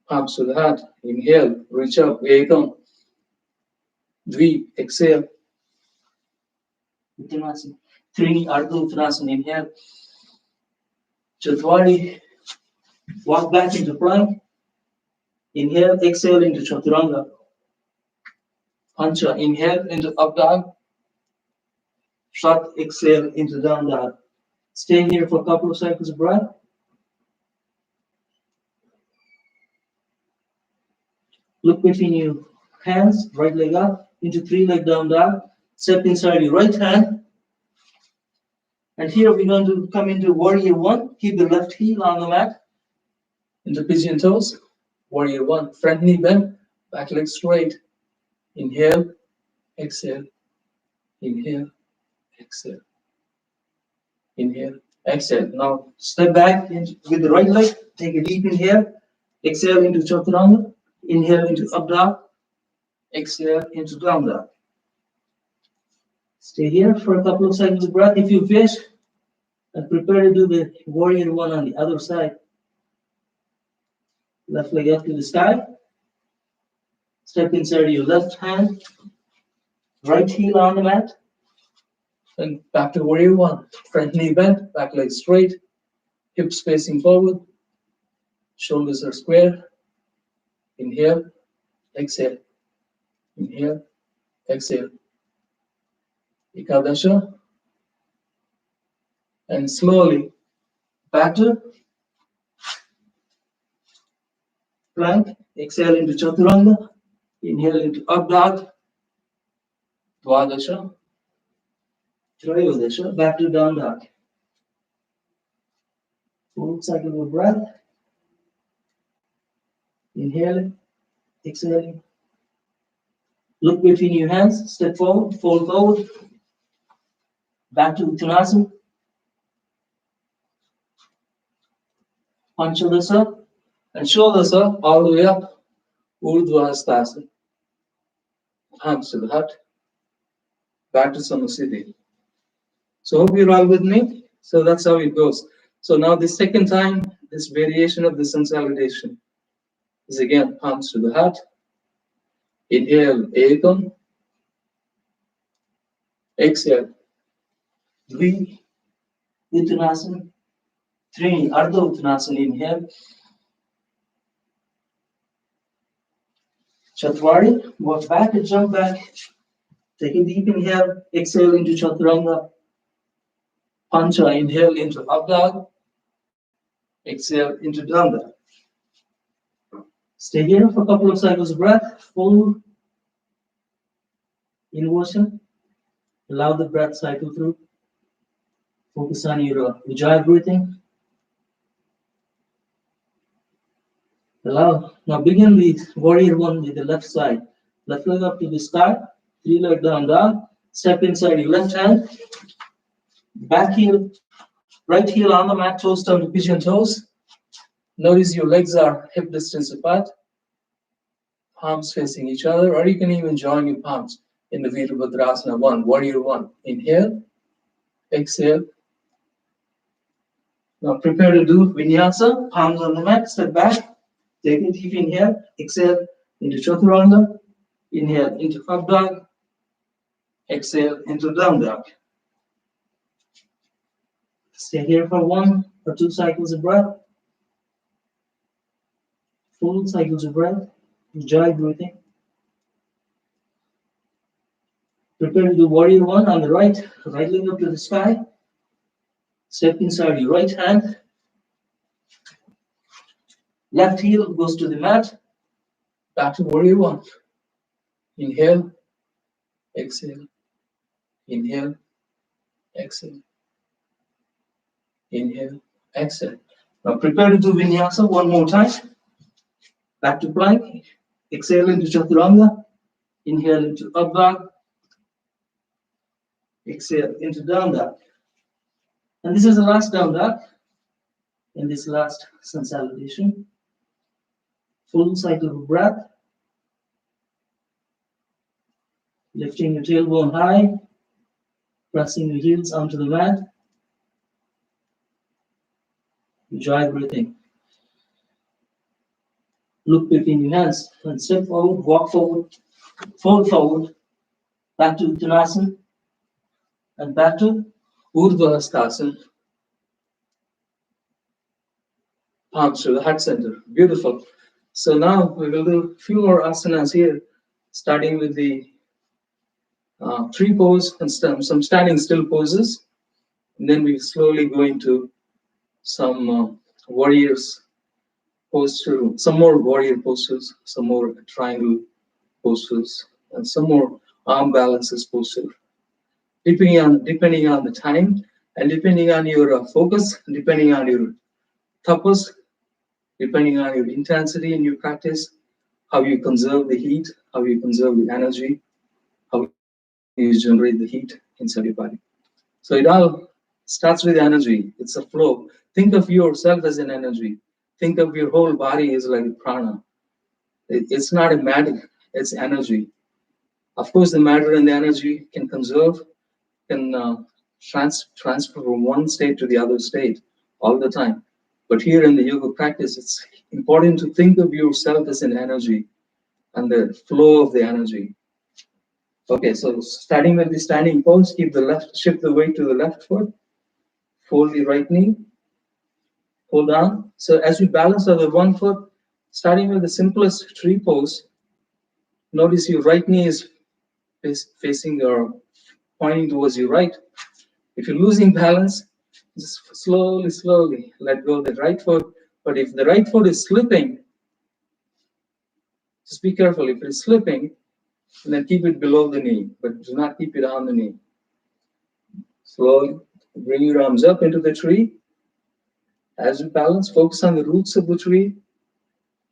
Palms to the heart. Inhale, reach up, Ekam. Dvi, exhale. Uttanasana. Trini, Ardha Uttanasana. Inhale. Chatwari. Walk back into plank. Inhale, exhale into Chaturanga. Pancha, inhale into up dog. Short, exhale into down dog. Stay here for a couple of cycles of breath. Look between your hands, right leg up, into three leg down dog. Step inside your right hand. And here we're going to come into warrior one. Keep the left heel on the mat. Into pigeon toes. Warrior one. Front knee bend, back leg straight. Inhale, exhale. Inhale, exhale. Inhale, exhale. Now step back with the right leg. Take a deep inhale. Exhale into Chaturanga. Inhale into up dog. Exhale into down dog. Stay here for a couple of seconds of breath. If you wish, and prepare to do the warrior one on the other side. Left leg up to the sky. Step inside your left hand. Right heel on the mat. And back to warrior one. Front knee bent, back leg straight. Hips facing forward. Shoulders are square. Inhale, exhale. Inhale, exhale. Ekadasha. And slowly back to plank. Exhale into Chaturanga. Inhale into up dog. Dwadasha. Trayodasha. Back to down dog. Full cycle of breath. Inhale, exhale. Look between your hands. Step forward, fold forward. Back to Uttanasana. Panchadasa. And shoulders up all the way up. Urdhva Hastasana. Palms to the heart. Back to Samasthiti. So hope you're all with me. So that's how it goes. So now the second time, this variation of the consolidation is again palms to the heart. Inhale, Ekam. Exhale, Dvi, Uttanasana. Trini, Ardha Uttanasana. Inhale. Chatwari, walk back and jump back. Take a deep inhale, exhale into Chaturanga. Pancha, inhale into up dog. Exhale into down dog. Stay here for a couple of cycles of breath. Full inversion. Allow the breath cycle through. Focus on your Ujjayi breathing. Allow. Now begin the warrior one with the left side. Left leg up to the sky. Three leg down dog. Step inside your left hand. Back heel, right heel on the mat, toes down to pigeon toes. Notice your legs are hip distance apart. Palms facing each other, or you can even join your palms in the Virabhadrasana one, warrior one. Inhale, exhale. Now prepare to do vinyasa, palms on the mat, step back. Take a deep inhale, exhale into Chaturanga. Inhale into up dog. Exhale into down dog. Stay here for 1 or 2 cycles of breath. Full cycles of breath. Ujjayi breathing. Prepare to do warrior one on the right. Right leg up to the sky. Step inside your right hand. Left heel goes to the mat. Back to warrior one. Inhale. Exhale. Inhale. Exhale. Inhale. Exhale. Now prepare to do vinyasa one more time. Back to plank. Exhale into Chaturanga. Inhale into up dog. Exhale into down dog. And this is the last down dog. in this last consolidation. Full cycle of breath. Lifting your tailbone high, pressing your heels onto the mat. Enjoy breathing. Look between your hands and step forward, walk forward, fold forward, back to Uttanasana, and back to Urdhva Hastasana. Palms to the heart center. Beautiful. So now we will do a few more asanas here, starting with the tree pose and some standing still poses. And then we slowly go into some warriors posture, some more warrior postures, some more triangle postures, and some more arm balances posture. Depending on the time and depending on your focus, depending on your tapas, depending on your intensity in your practice, how you conserve the heat, how you conserve the energy, how you generate the heat inside your body. So it all starts with energy. It's a flow. Think of yourself as an energy. Think of your whole body as like a prana. It's not a matter, it's energy. Of course, the matter and the energy can conserve, can transfer from one state to the other state all the time. But here in the yoga practice, it's important to think of yourself as an energy and the flow of the energy. Okay, so starting with the standing pose, shift the weight to the left foot, fold the right knee, hold on. So as you balance on the one foot, starting with the simplest tree pose, notice your right knee is facing or pointing towards your right. If you're losing balance, just slowly let go of the right foot. But if the right foot is slipping, just be careful. If it's slipping, then keep it below the knee, but do not keep it on the knee. Slowly bring your arms up into the tree. As you balance, focus on the roots of the tree,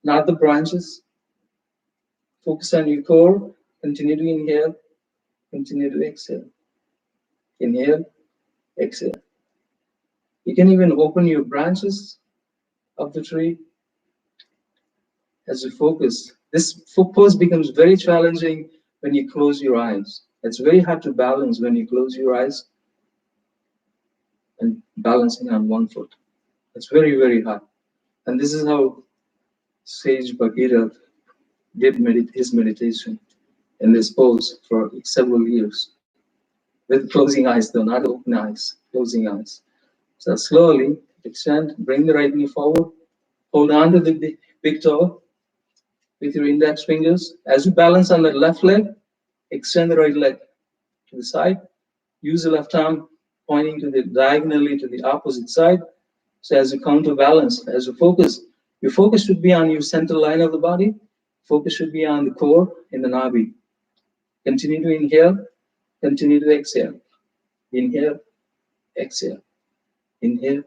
not the branches. Focus on your core. Continue to inhale. Continue to exhale. Inhale, exhale. You can even open your branches of the tree as you focus. This pose becomes very challenging when you close your eyes. It's very hard to balance when you close your eyes and balancing on one foot. It's very hard. And this is how Sage Bhagirath did his meditation in this pose for several years. With closing eyes though, not open eyes, closing eyes. So slowly extend, bring the right knee forward, hold on to the big toe with your index fingers. As you balance on the left leg, extend the right leg to the side. Use the left arm pointing to the diagonally to the opposite side. So as you come to balance, as you focus, your focus should be on your center line of the body. Focus should be on the core in the nabi. Continue to inhale, continue to exhale. Inhale, exhale. Inhale,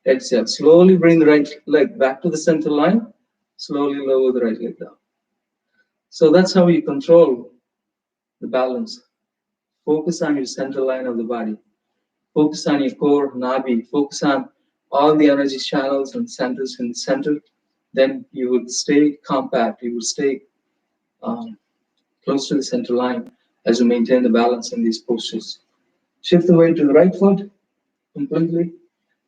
exhale. Slowly bring the right leg back to the center line. Slowly lower the right leg down. So that's how you control the balance. Focus on your center line of the body. Focus on your core, nabi. Focus on all the energy channels and centers in the center. Then you would stay compact. You would stay close to the center line as you maintain the balance in these postures. Shift the weight to the right foot completely.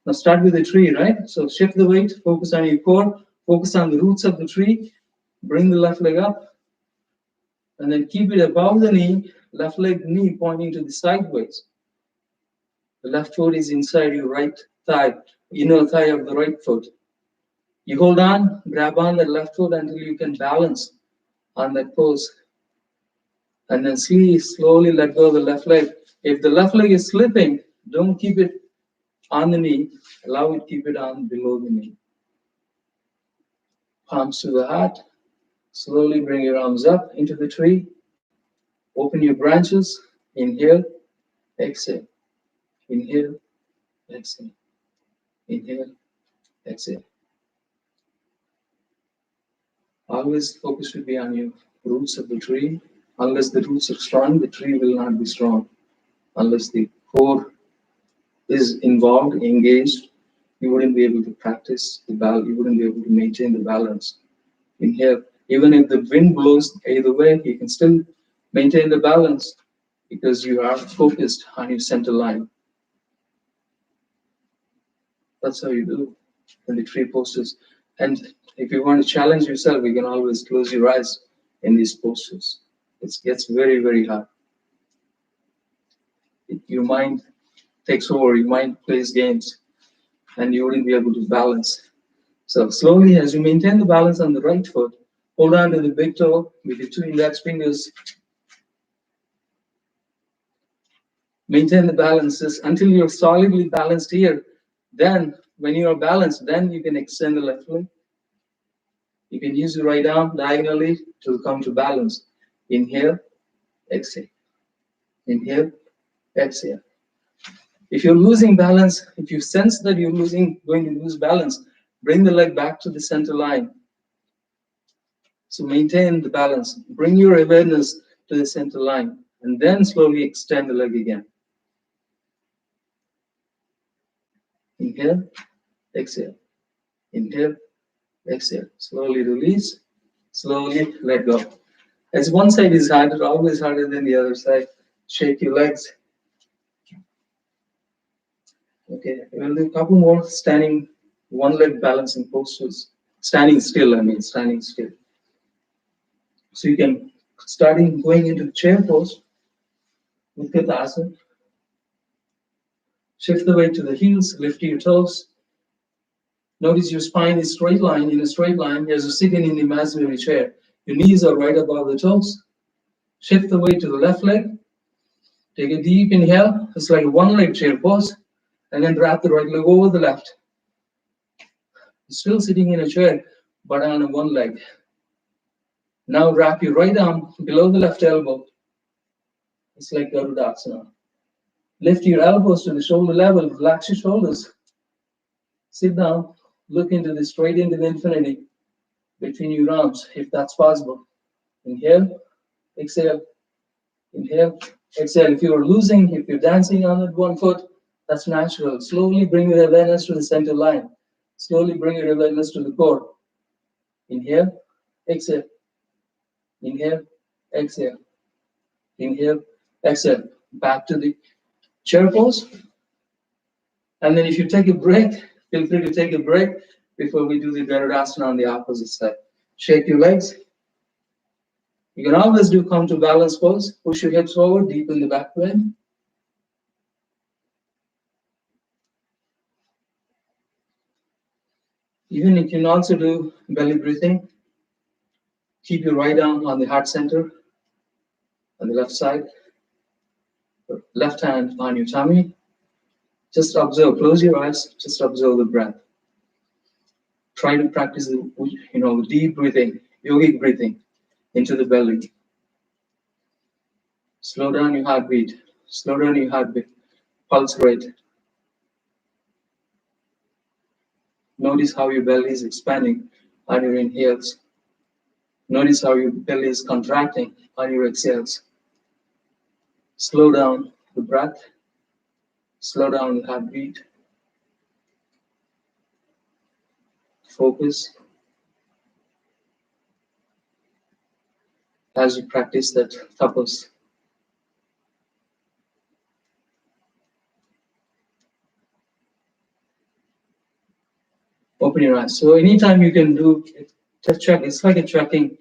Now start with the tree, right? So shift the weight, focus on your core, focus on the roots of the tree, bring the left leg up, and then keep it above the knee, left leg knee pointing to the sideways. The left foot is inside your right thigh, inner thigh of the right foot. You hold on, grab on that left foot until you can balance on that pose. And then slowly let go of the left leg. If the left leg is slipping, don't keep it on the knee, allow it, keep it on below the knee. Palms to the heart. Slowly bring your arms up into the tree. Open your branches. Inhale, exhale. Inhale, exhale. Inhale, exhale. Always focus should be on your roots of the tree. Unless the roots are strong, the tree will not be strong. Unless the core is involved, engaged, you wouldn't be able to practice the balance, you wouldn't be able to maintain the balance. In here, even if the wind blows either way, you can still maintain the balance because you are focused on your center line. That's how you do in the three postures. And if you want to challenge yourself, you can always close your eyes in these postures. It gets very, very hard. Your mind takes over, your mind plays games, and you wouldn't be able to balance. So slowly, as you maintain the balance on the right foot, hold on to the big toe with your two index fingers. Maintain the balances until you're solidly balanced here. Then, when you are balanced, then you can extend the left leg. You can use the right arm diagonally to come to balance. Inhale, exhale. Inhale, exhale. If you're losing balance, if you sense that you're going to lose balance, bring the leg back to the center line. So maintain the balance. Bring your awareness to the center line, and then slowly extend the leg again. Inhale, exhale. Inhale, exhale. Slowly release, slowly let go. As one side is harder, always harder than the other side. Shake your legs. Okay, we'll do a couple more standing, one leg balancing postures. Standing still, standing still. So you can, going into the chair pose, with Utkatasana. Shift the weight to the heels, lift your toes. Notice your spine is in a straight line as you're sitting in the imaginary chair. Your knees are right above the toes. Shift the weight to the left leg. Take a deep inhale. It's like a one-leg chair pose. And then wrap the right leg over the left. You're still sitting in a chair, but on one leg. Now wrap your right arm below the left elbow. It's like Garudasana. Lift your elbows to the shoulder level. Relax your shoulders. Sit down. Look straight into the infinity between your arms, if that's possible. Inhale, exhale. Inhale, exhale. If you're dancing on that one foot, that's natural. Slowly bring your awareness to the center line. Slowly bring your awareness to the core. Inhale, exhale. Inhale, exhale. Inhale, exhale. Back to the chair pose. And then if you take a break, feel free to take a break before we do the Garudasana on the opposite side. Shake your legs. You can always do come to balance pose. Push your hips forward, deepen the back bend. Even you can also do belly breathing. Keep your right arm on the heart center, on the left side. Left hand on your tummy. Just observe, close your eyes, just observe the breath. Try to practice the deep breathing, yogic breathing into the belly. Slow down your heartbeat. Slow down your heartbeat. Pulse rate. Notice how your belly is expanding on your inhales. Notice how your belly is contracting on your exhales. Slow down the breath. Slow down the heartbeat. Focus as you practice that tapas. Open your eyes. So anytime you can do check, it's like a checking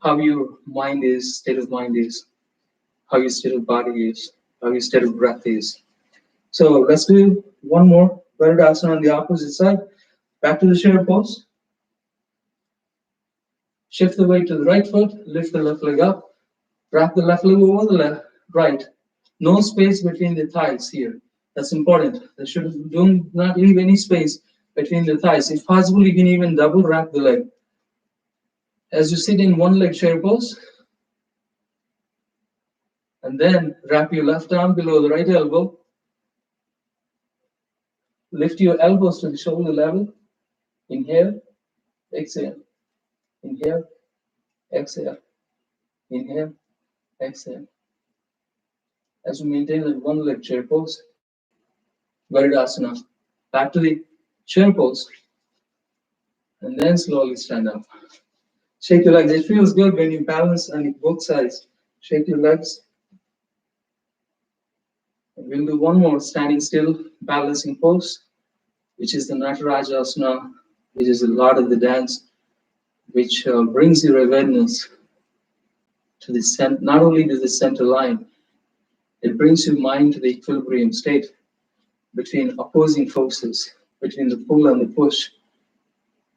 how your mind is, state of mind is, how your state of body is, how your state of breath is. So let's do one more Garudasana on the opposite side. Back to the chair pose. Shift the weight to the right foot, lift the left leg up, wrap the left leg over the right. No space between the thighs here. That's important. Do not leave any space between the thighs. If possible, you can even double wrap the leg. As you sit in one leg chair pose, and then wrap your left arm below the right elbow. Lift your elbows to the shoulder level. Inhale, exhale. Inhale, exhale. Inhale, exhale. As you maintain that one leg chair pose, Garudasana. Back to the chair pose, and then slowly stand up. Shake your legs. It feels good when you balance on both sides. Shake your legs. We'll do one more standing still balancing pose, which is the Natarajasana, which is a lot of the dance, which brings your awareness to the center, not only to the center line, it brings your mind to the equilibrium state between opposing forces, between the pull and the push,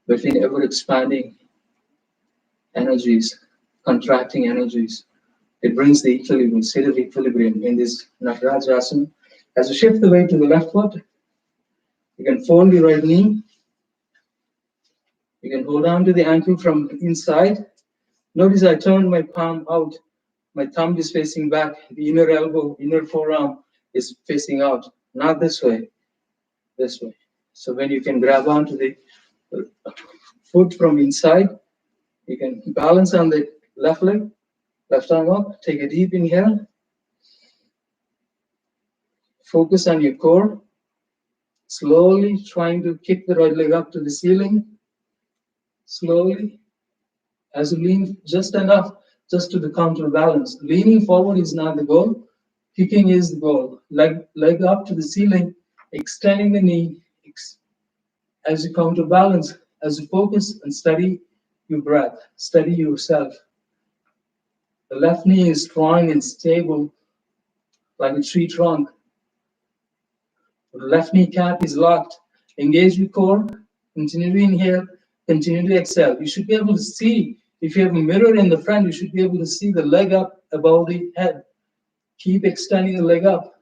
between ever expanding energies, contracting energies. It brings the equilibrium, state of equilibrium in this Natarajasana. As you shift the weight to the left foot, you can fold the right knee. You can hold on to the ankle from inside. Notice I turned my palm out. My thumb is facing back. The inner elbow, inner forearm is facing out. Not this way, this way. So when you can grab onto the foot from inside, you can balance on the left leg, left arm up. Take a deep inhale. Focus on your core. Slowly trying to kick the right leg up to the ceiling. Slowly. As you lean just enough, just to the counterbalance. Leaning forward is not the goal. Kicking is the goal. Leg up to the ceiling, extending the knee. As you counterbalance, as you focus and study your breath, study yourself. The left knee is strong and stable, like a tree trunk. The left knee cap is locked. Engage your core. Continue to inhale. Continue to exhale. You should be able to see. If you have a mirror in the front, you should be able to see the leg up above the head. Keep extending the leg up.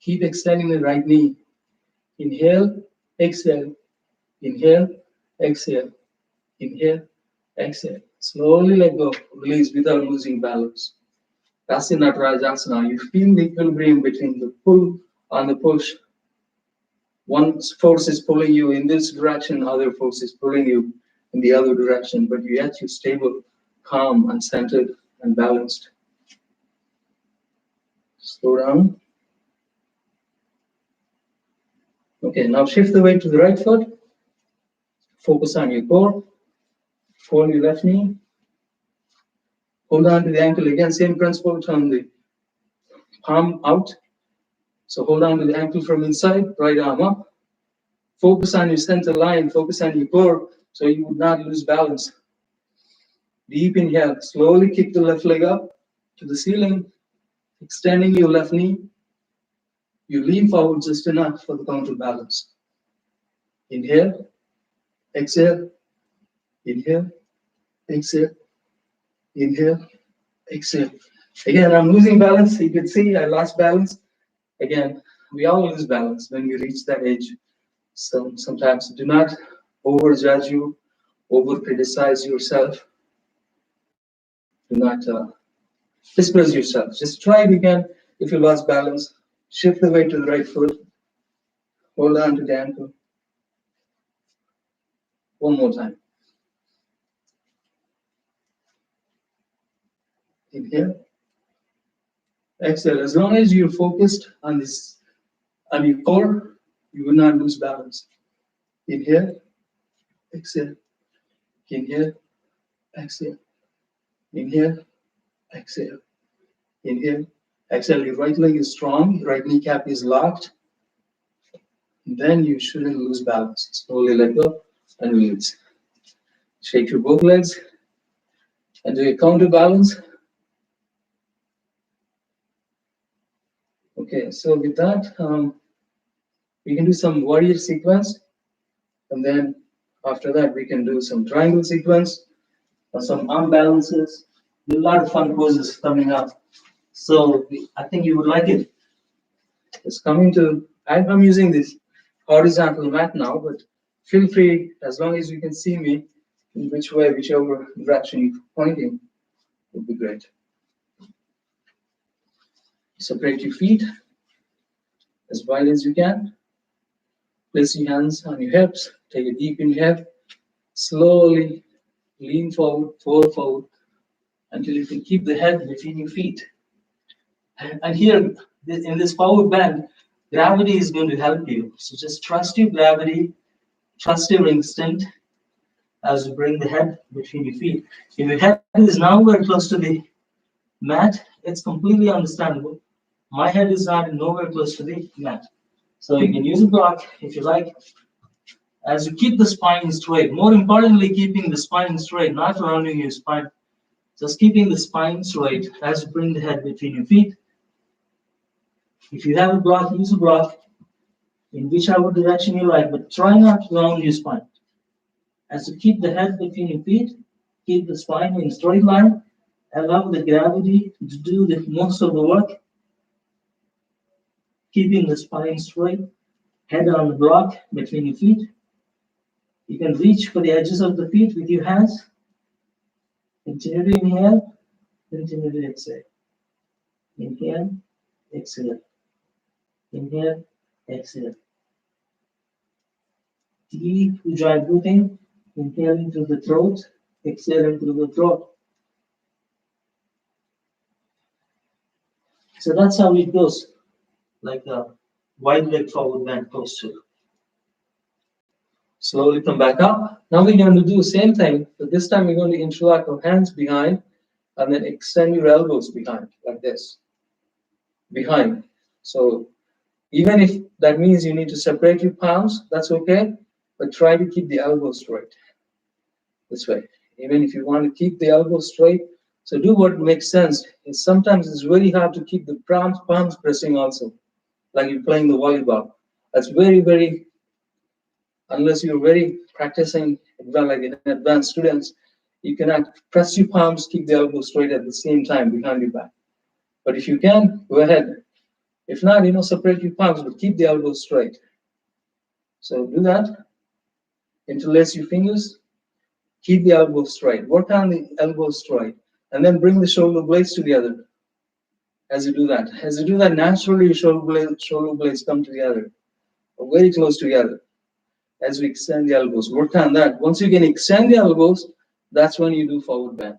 Keep extending the right knee. Inhale, exhale. Inhale, exhale. Inhale, exhale. Slowly let go. Release without losing balance. That's in Natarajasana. You feel the equilibrium between the pull and the push. One force is pulling you in this direction, other force is pulling you in the other direction, but yet you're stable, calm, and centered, and balanced. Slow down. Okay, now shift the weight to the right foot. Focus on your core. Fold your left knee. Hold on to the ankle again, same principle, turn the palm out. So hold on to the ankle from inside, right arm up. Focus on your center line, focus on your core, so you would not lose balance. Deep inhale, slowly kick the left leg up to the ceiling, extending your left knee. You lean forward just enough for the counterbalance. Inhale, exhale, inhale, exhale, inhale, exhale. Again, I'm losing balance. You can see I lost balance. Again, we all lose balance when we reach that age. So sometimes do not overjudge you, over criticize yourself. Do not disperse yourself. Just try it again. If you lost balance, shift the weight to the right foot. Hold on to the ankle. One more time. Inhale. Exhale. As long as you're focused on this, on your core, you will not lose balance. Inhale. Exhale. Inhale. Exhale. Inhale. Exhale. Inhale. Exhale. Your right leg is strong. Your right kneecap is locked. Then you shouldn't lose balance. Slowly let go and release. Shake your both legs and do a counterbalance. Okay, so with that, we can do some warrior sequence, and then after that we can do some triangle sequence or some arm balances. A lot of fun poses coming up. So I think you would like it. It's coming to, I'm using this horizontal mat now, but feel free, as long as you can see me, in which way, whichever direction you're pointing, would be great. Separate your feet as wide as you can. Place your hands on your hips. Take a deep inhale. Slowly lean forward, fold forward, until you can keep the head between your feet. And here, in this forward bend, Gravity is going to help you. So just trust your gravity, trust your instinct as you bring the head between your feet. If your head is nowhere close to the mat, it's completely understandable. My head is not nowhere close to the mat. So you can use a block if you like, as you keep the spine straight. More importantly, keeping the spine straight, not rounding your spine. Just keeping the spine straight as you bring the head between your feet. If you have a block, use a block in whichever direction you like, but try not to round your spine. As you keep the head between your feet, keep the spine in a straight line, allow the gravity to do the most of the work, keeping the spine straight, head on the block between your feet. You can reach for the edges of the feet with your hands. Continue to inhale, continue to exhale. Inhale, exhale. Inhale, exhale. Deep ujjayi breathing, inhaling through the throat, exhaling through the throat. So that's how it goes, like a wide leg forward bend posture. Slowly come back up. Now we're going to do the same thing, but this time we're going to interlock our hands behind and then extend your elbows behind, like this. Behind. So even if that means you need to separate your palms, that's okay, but try to keep the elbows straight. This way. Even if you want to keep the elbows straight, so do what makes sense. Sometimes it's really hard to keep the palms pressing also, like you're playing the volleyball. That's very, very, unless you're very practicing, like in advanced students, you cannot press your palms, keep the elbows straight at the same time behind your back. But if you can, go ahead. If not, separate your palms, but keep the elbows straight. So do that. Interlace your fingers. Keep the elbows straight. Work on the elbows straight. And then bring the shoulder blades together as you do that. As you do that, naturally your shoulder blades come together, or very close together. As we extend the elbows, work on that. Once you can extend the elbows, that's when you do forward bend.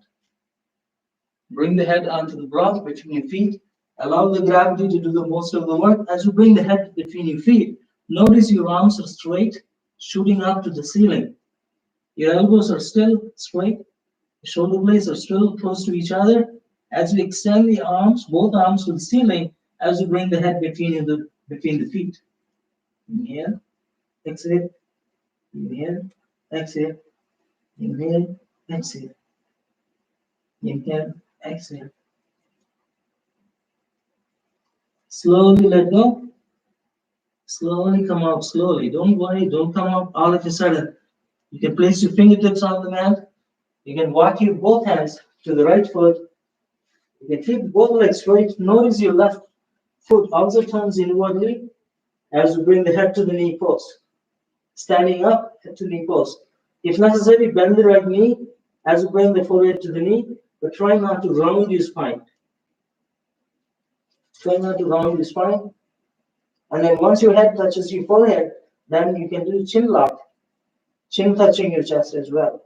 Bring the head onto the block between your feet. Allow the gravity to do the most of the work. As you bring the head between your feet, notice your arms are straight, shooting up to the ceiling. Your elbows are still straight. The shoulder blades are still close to each other. As you extend the arms, both arms to the ceiling, as you bring the head between the feet. Inhale, exhale, inhale, exhale, inhale, exhale, inhale, exhale. Slowly let go. Slowly come out slowly. Don't worry, don't come out all of a sudden. You can place your fingertips on the mat. You can walk your both hands to the right foot. You can keep both legs straight. Notice your left foot also turns inwardly as you bring the head to the knee post. Standing up, head to knee post. If necessary, bend the right knee as you bring the forehead to the knee, but try not to round your spine. Try not to round your spine. And then once your head touches your forehead, then you can do chin lock, chin touching your chest as well.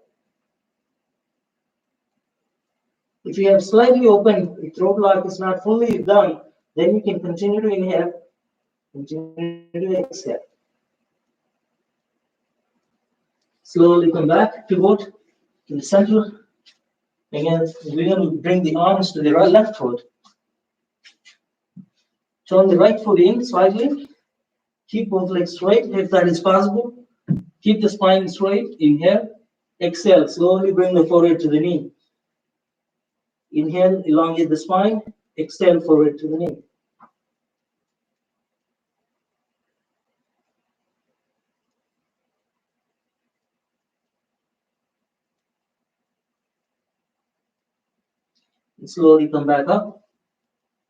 If you have slightly open, your throat lock is not fully done, then you can continue to inhale, continue to exhale. Slowly come back, pivot to the center. Again, we're going to bring the arms to the left foot. Turn the right foot in slightly. Keep both legs straight if that is possible. Keep the spine straight. Inhale. Exhale. Slowly bring the forehead to the knee. Inhale, elongate the spine. Exhale, forehead to the knee. And slowly come back up.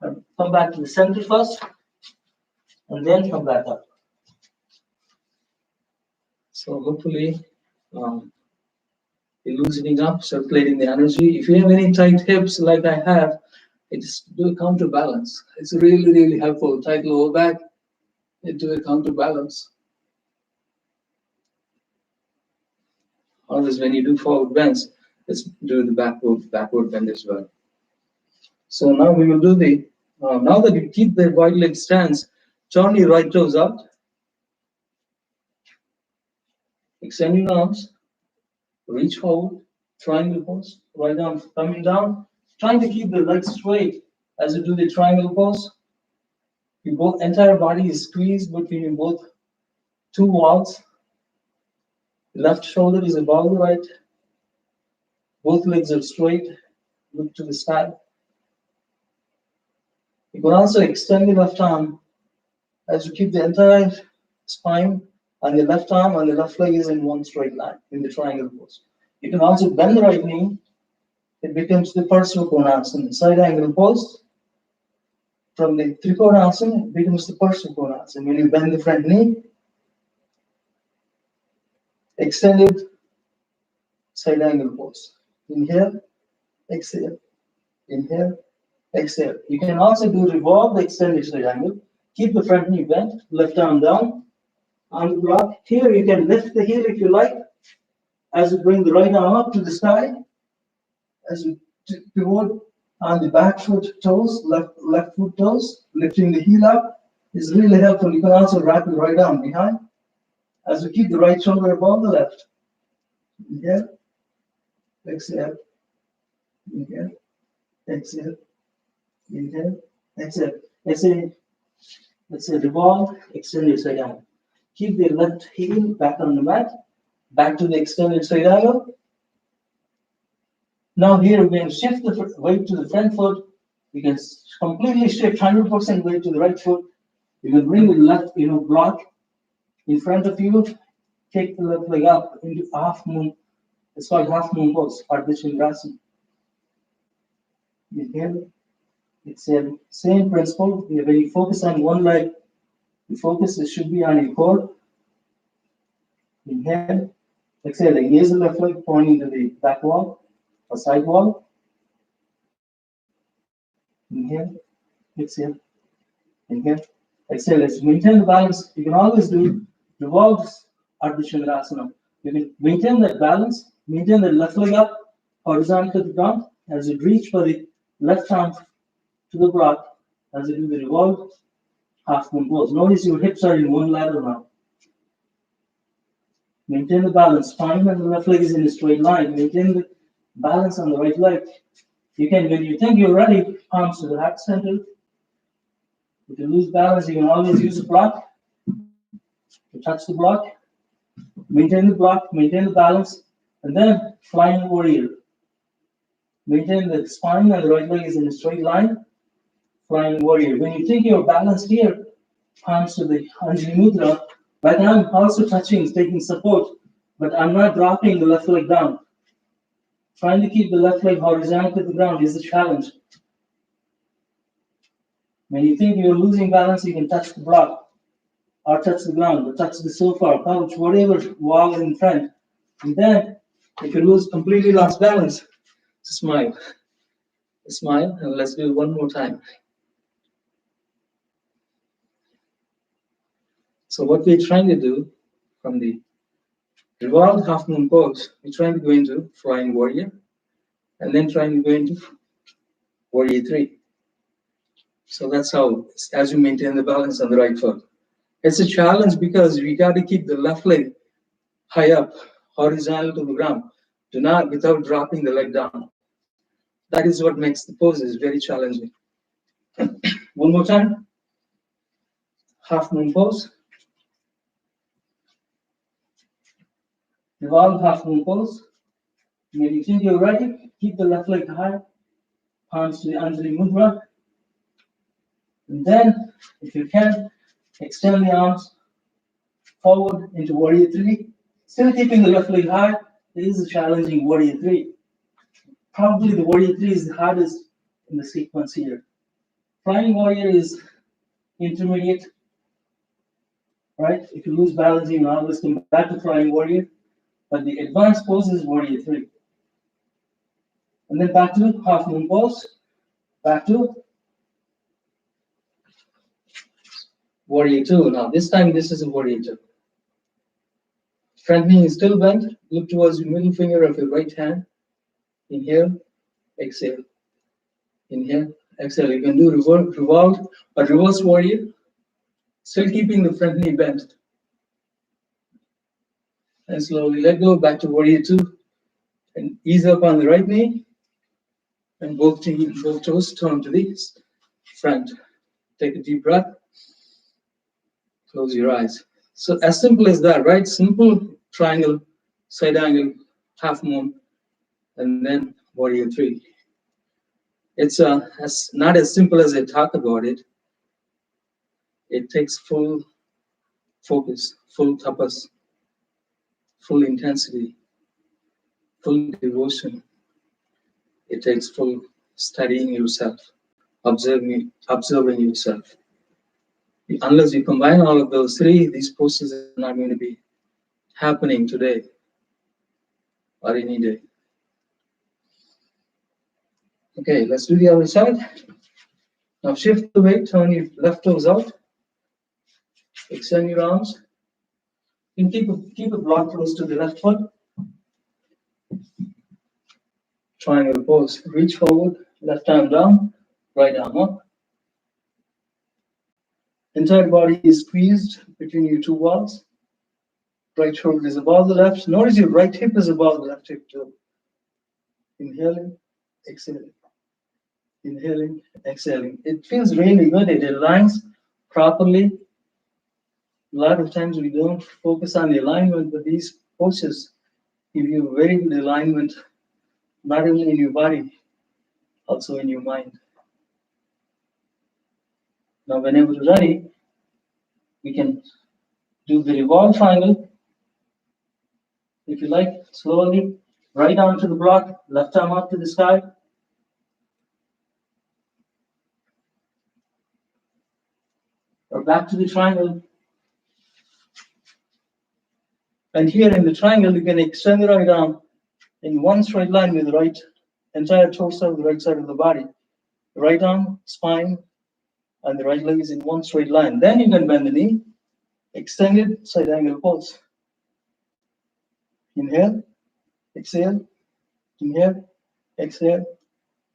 And come back to the center first. And then come back up. So hopefully, you're loosening up, circulating the energy. If you have any tight hips like I have, just do a counterbalance. It's really, really helpful. Tight lower back, do a counterbalance. Always when you do forward bends, let's do the backward bend as well. So now we will do now that you keep the wide leg stance, Turn your right toes out. Extend your arms. Reach forward. Triangle pose. Right arm coming down. Trying to keep the legs straight as you do the triangle pose. Your both entire body is squeezed between both two walls. Left shoulder is above the right. Both legs are straight. Look to the side. You can also extend the left arm as you keep the entire spine on the left arm and the left leg is in one straight line in the triangle pose. You can also bend the right knee. It becomes the Parsvakonasana, side angle pose. From the Trikonasana, it becomes the Parsvakonasana. When you bend the front knee, extended side angle pose. Inhale, exhale, inhale, exhale. You can also do revolved extended side angle. Keep the front knee bent, left arm down on the block. Here you can lift the heel if you like, as you bring the right arm up to the sky, as you pivot on the back foot toes, left foot toes, lifting the heel up is really helpful. You can also wrap the right arm behind, as you keep the right shoulder above the left. Inhale, exhale, inhale, exhale, inhale, exhale. Let's say revolve, extend your side angle. Keep the left heel back on the mat, back to the extended side angle. Now here we can shift the weight to the front foot. We can completely shift 100% weight to the right foot. You can bring the left, block in front of you. Take the left leg up into half moon. It's called half moon pose, Ardha Chandrasana. Inhale, exhale. Same principle. When you focus on one leg, the focus should be on your core. Inhale, exhale. Engage the left leg pointing to the back wall or side wall. Inhale, exhale, inhale, exhale. As you maintain the balance, you can always do revolves Ardha Chandrasana. You can maintain that balance, maintain the left leg up, horizontal to the ground, as you reach for the left arm to the block, as you do the revolve half moon pose. Notice your hips are in one lateral now. Maintain the balance. Spine and the left leg is in a straight line. Maintain the balance on the right leg. You can, when you think you're ready, palms to the heart center. If you lose balance, you can always use a block to touch the block. Maintain the block, maintain the balance, and then flying warrior. Maintain the spine and the right leg is in a straight line. Flying warrior. When you think you're balanced here, palms to the Anjali Mudra, but I'm also touching, taking support, but I'm not dropping the left leg down. Trying to keep the left leg horizontal to the ground is a challenge. When you think you're losing balance, you can touch the block, or touch the ground, or touch the sofa, or couch, whatever wall in front. And then, if you lose completely lost balance, smile. Smile, and let's do it one more time. So what we're trying to do from the revolved half moon pose, we're trying to go into flying warrior, and then trying to go into warrior 3. So that's how, as you maintain the balance on the right foot. It's a challenge because we got to keep the left leg high up, horizontal to the ground. Do not, without dropping the leg down. That is what makes the poses very challenging. One more time. Half moon pose. Revolve half moon pose. When you think you're ready, keep the left leg high, palms to the Anjali Mudra. And then, if you can, extend the arms forward into warrior 3. Still keeping the left leg high. It is a challenging warrior 3. Probably the warrior 3 is the hardest in the sequence here. Flying warrior is intermediate, right? If you lose balance, you can always come back to flying warrior. But the advanced pose is warrior 3. And then back to half moon pose. Back to warrior 2. Now, this time, this is a warrior 2. Front knee is still bent. Look towards the middle finger of your right hand. Inhale, exhale. Inhale, exhale. You can do revolve or reverse warrior. Still keeping the front knee bent. And slowly let go back to warrior two. And ease up on the right knee. And both toes turn to the front. Take a deep breath. Close your eyes. So as simple as that, right? Simple triangle, side angle, half moon, and then warrior three. It's not as simple as I talk about it. It takes full focus, full tapas, full intensity, full devotion. It takes full studying yourself, observing yourself. Unless you combine all of those three, these poses are not going to be happening today or any day. Okay, let's do the other side. Now shift the weight, turn your left toes out, extend your arms, and keep a block close to the left foot. Triangle pose. Reach forward, left arm down, right arm up. Entire body is squeezed between your two walls. Right shoulder is above the left. Notice your right hip is above the left hip too. Inhaling, exhaling. Inhaling, exhaling. It feels really good. It aligns properly. A lot of times we don't focus on the alignment, but these poses give you very good alignment, not only in your body, also in your mind. Now, whenever you're ready, we can do the revolve triangle. If you like, slowly, right arm to the block, left arm up to the sky. Or back to the triangle. And here in the triangle, you can extend the right arm in one straight line with the right entire torso, the right side of the body. The right arm, spine, and the right leg is in one straight line. Then you can bend the knee, extended side angle pose. Inhale, exhale, inhale, exhale,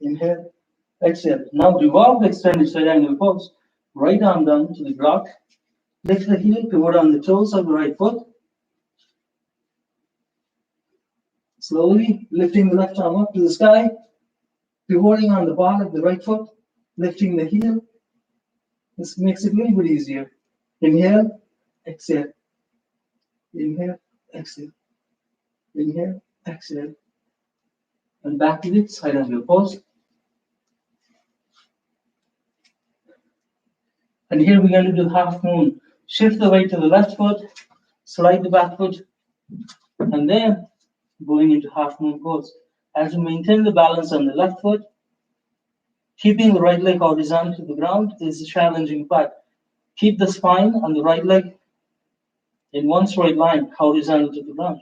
inhale, exhale. Now revolve the extended side angle pose. Right arm down to the block. Lift the heel, pivot on the toes of the right foot. Slowly lifting the left arm up to the sky, pivoting on the ball of the right foot, lifting the heel. This makes it a little bit easier. Inhale, exhale. Inhale, exhale. Inhale, exhale. And back to the side angle pose. And here we're going to do half moon. Shift the weight to the left foot, slide the back foot, and then going into half moon pose. As you maintain the balance on the left foot, keeping the right leg horizontal to the ground is the challenging part. Keep the spine on the right leg in one straight line, horizontal to the ground.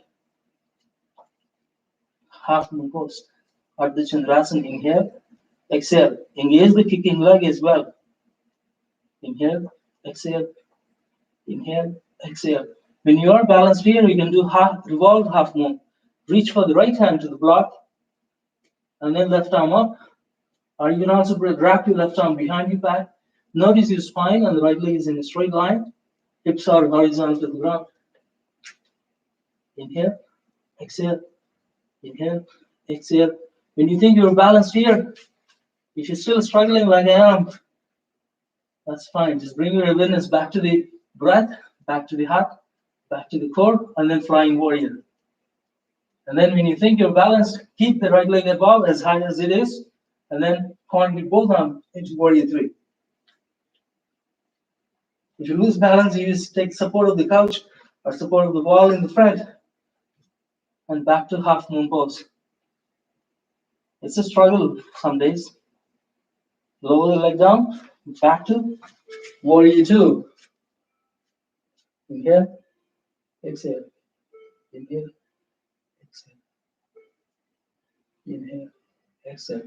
Half moon pose. Ardha Chandrasana, inhale, exhale. Engage the kicking leg as well. Inhale, exhale, inhale, exhale. When you are balanced here, you can do revolve half moon. Reach for the right hand to the block, and then left arm up. Or you can also wrap your left arm behind your back. Notice your spine and the right leg is in a straight line. Hips are horizontal to the ground. Inhale, exhale, inhale, exhale. When you think you're balanced here, if you're still struggling like I am, that's fine. Just bring your awareness back to the breath, back to the heart, back to the core, and then flying warrior. And then when you think you're balanced, keep the right leg above as high as it is, and then point with both arms into warrior three. If you lose balance, you just take support of the couch or support of the wall in the front, and back to half moon pose. It's a struggle some days. Lower the leg down, back to warrior two. Inhale, exhale, inhale, exhale, inhale, exhale.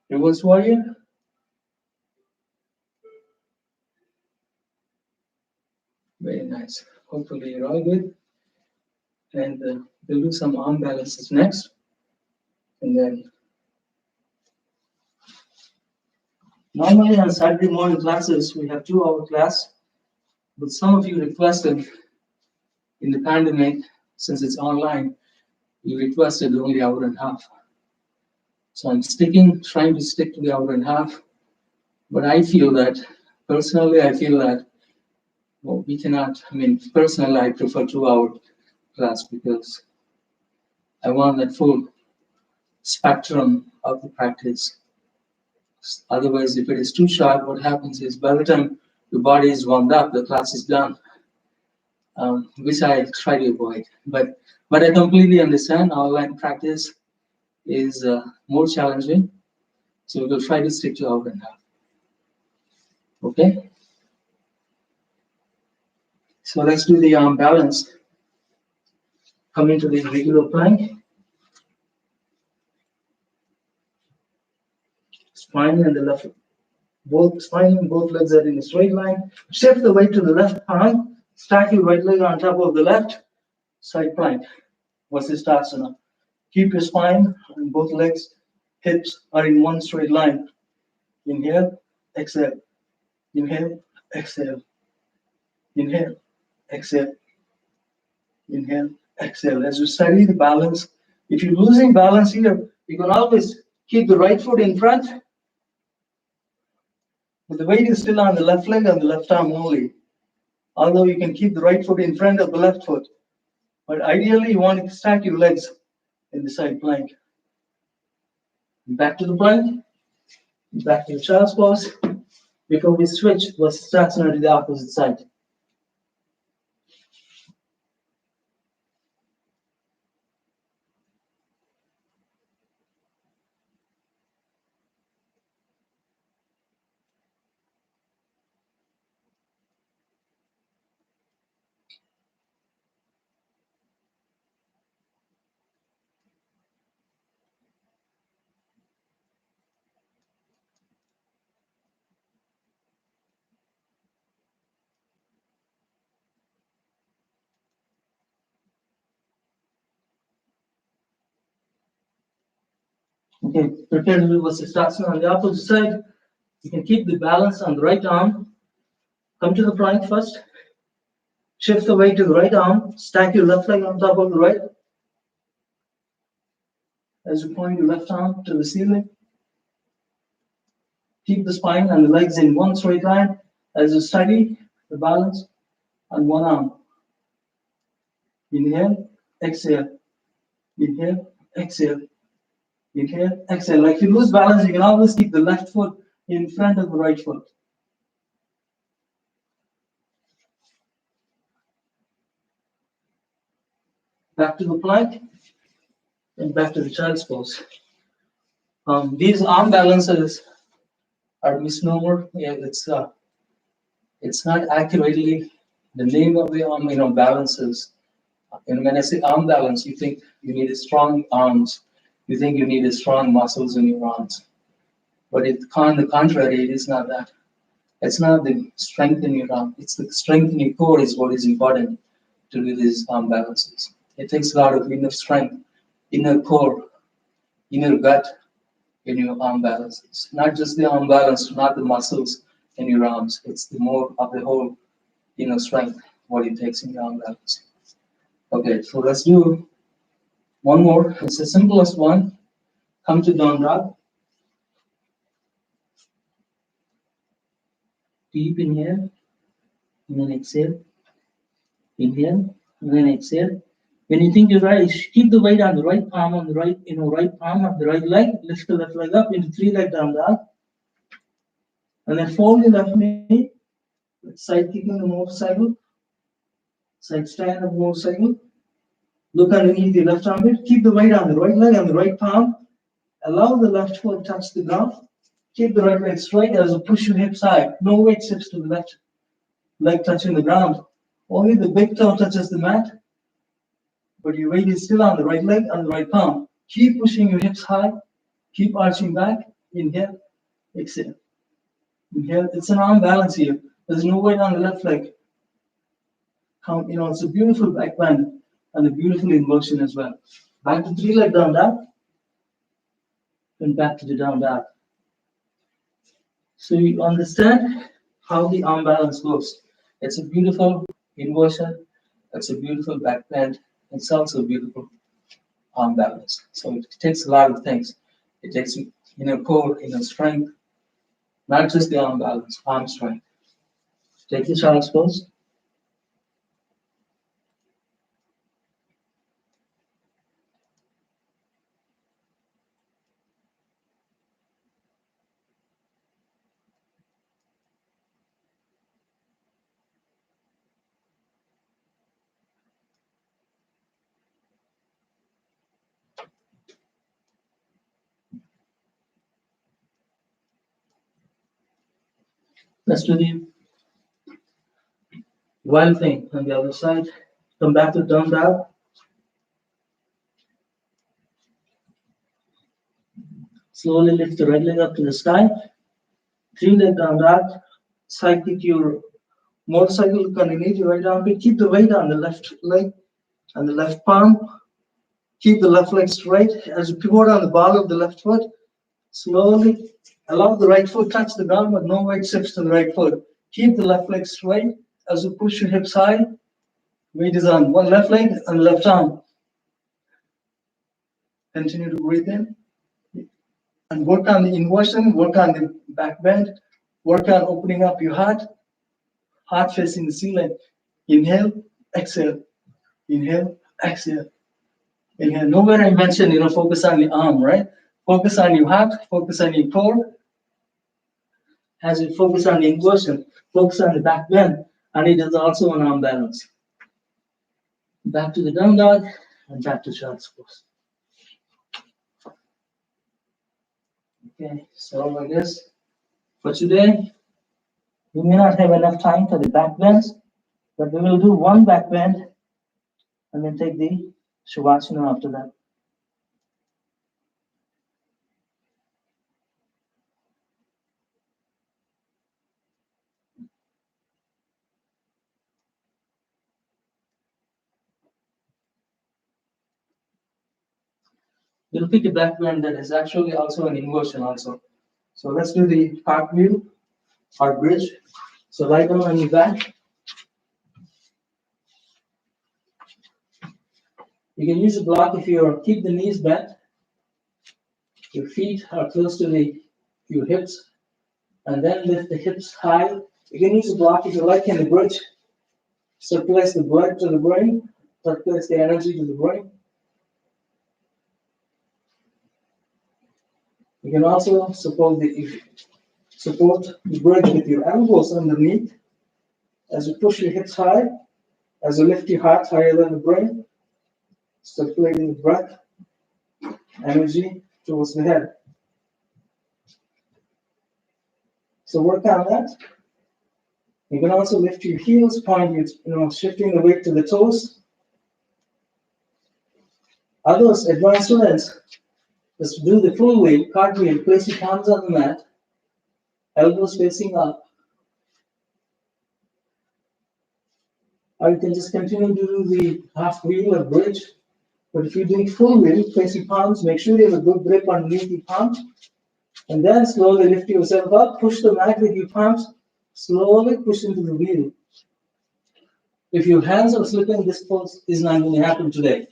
Reverse warrior. Very nice. Hopefully you're all good. And we'll do some arm balances next. And then normally on Saturday morning classes, we have 2-hour class. But some of you requested in the pandemic, since it's online, you requested only hour and a half. So I'm trying to stick to the hour and a half. But I feel that, personally, well, we cannot, personally, I prefer 2 hour class because I want that full spectrum of the practice. Otherwise, if it is too short, what happens is by the time your body is warmed up, the class is done, which I try to avoid. But I completely understand online practice is more challenging, so we'll try to stick to hour and a half. Okay. So let's do the arm balance. Coming to the regular plank. Spine and the left, both spine and both legs are in a straight line. Shift the weight to the left arm. Stack your right leg on top of the left. Side plank. Vasisthasana. Keep your spine and both legs, hips are in one straight line. Inhale, exhale. Inhale, exhale. Inhale, exhale. Inhale, exhale. As you study the balance, if you're losing balance here, you can always keep the right foot in front, but the weight is still on the left leg and the left arm only. Although you can keep the right foot in front of the left foot, but ideally you want to stack your legs in the side plank. Back to the plank, back to the child's pose. Before we switch, Vasisthasana to the opposite side. Okay, prepare to do Vasisthasana on the opposite side. You can keep the balance on the right arm. Come to the plank first. Shift the weight to the right arm. Stack your left leg on top of the right. As you point your left arm to the ceiling. Keep the spine and the legs in one straight line as you study the balance on one arm. Inhale, exhale. Inhale, exhale. Inhale, exhale. Like if you lose balance, you can always keep the left foot in front of the right foot. Back to the plank and back to the child's pose. These arm balances are misnomer. Yeah, it's not accurately the name of the arm, balances. And when I say arm balance, you think you need strong arms. You think you need strong muscles in your arms. But on the contrary, it is not that. It's not the strength in your arm. It's the strength in your core is what is important to do these arm balances. It takes a lot of inner strength, inner core, inner gut in your arm balances. Not just the arm balance, not the muscles in your arms. It's the more of the whole inner strength, what it takes in your arm balance. Okay, so let's do one more. It's the simplest one. Come to down dog. Deep inhale, and then exhale. Inhale, and then exhale. When you think you're right, keep the weight on the right palm on the right, right palm of the right leg. Lift the left leg up into 3-leg down dog. And then fold the left knee. Side kicking the motorcycle. Side stand of the motorcycle. Look underneath the left armpit. Keep the weight on the right leg and the right palm. Allow the left foot touch the ground. Keep the right leg straight as you push your hips high. No weight shifts to the left leg touching the ground. Only the big toe touches the mat. But your weight is still on the right leg and the right palm. Keep pushing your hips high. Keep arching back. Inhale, exhale. Inhale. It's an arm balance here. There's no weight on the left leg. It's a beautiful back bend and a beautiful inversion as well. Back to 3-leg down dog. And back to the down dog. So you understand how the arm balance goes. It's a beautiful inversion. It's a beautiful back bend. It's also a beautiful arm balance. So it takes a lot of things. It takes inner core, inner strength, not just the arm balance, arm strength. Take the child's pose. Let's do the wild thing on the other side. Come back to down dog. Slowly lift the right leg up to the sky. 3-leg down dog. Side kick your motorcycle underneath your right armpit. Keep the weight on the left leg and the left palm. Keep the left leg straight as you pivot on the ball of the left foot. Slowly allow the right foot touch the ground, but no weight shifts to the right foot. Keep the left leg straight as you push your hips high. Weight is on one left leg and left arm. Continue to breathe in and work on the inversion, work on the back bend, work on opening up your heart facing the ceiling. Inhale, exhale, inhale, exhale. Inhale. Nowhere I mentioned, focus on the arm, right? Focus on your heart, focus on your core. As you focus on the inversion, focus on the back bend, and it is also an arm balance. Back to the down dog and back to child's pose. Okay, so I guess for today, we may not have enough time for the back bends, but we will do one back bend and then take the Shavasana after that. We'll pick a back bend that is actually also an inversion also. So let's do the cartwheel or bridge. So lie down on your back. You can use a block if you keep the knees bent. Your feet are close to your hips, and then lift the hips high. You can use a block if you like in the bridge. Circulates the blood to the brain, circulates the energy to the brain. You can also support the bridge with your elbows underneath as you push your hips high, as you lift your heart higher than the brain, circulating the breath, energy towards the head. So work on that. You can also lift your heels, shifting the weight to the toes. Others, advanced students, just do the full weight, cartwheel, place your palms on the mat, elbows facing up. Or you can just continue to do the half wheel or bridge. But if you're doing full wheel, place your palms, make sure you have a good grip underneath your palms. And then slowly lift yourself up, push the mat with your palms, slowly push into the wheel. If your hands are slipping, this pose is not going to happen today.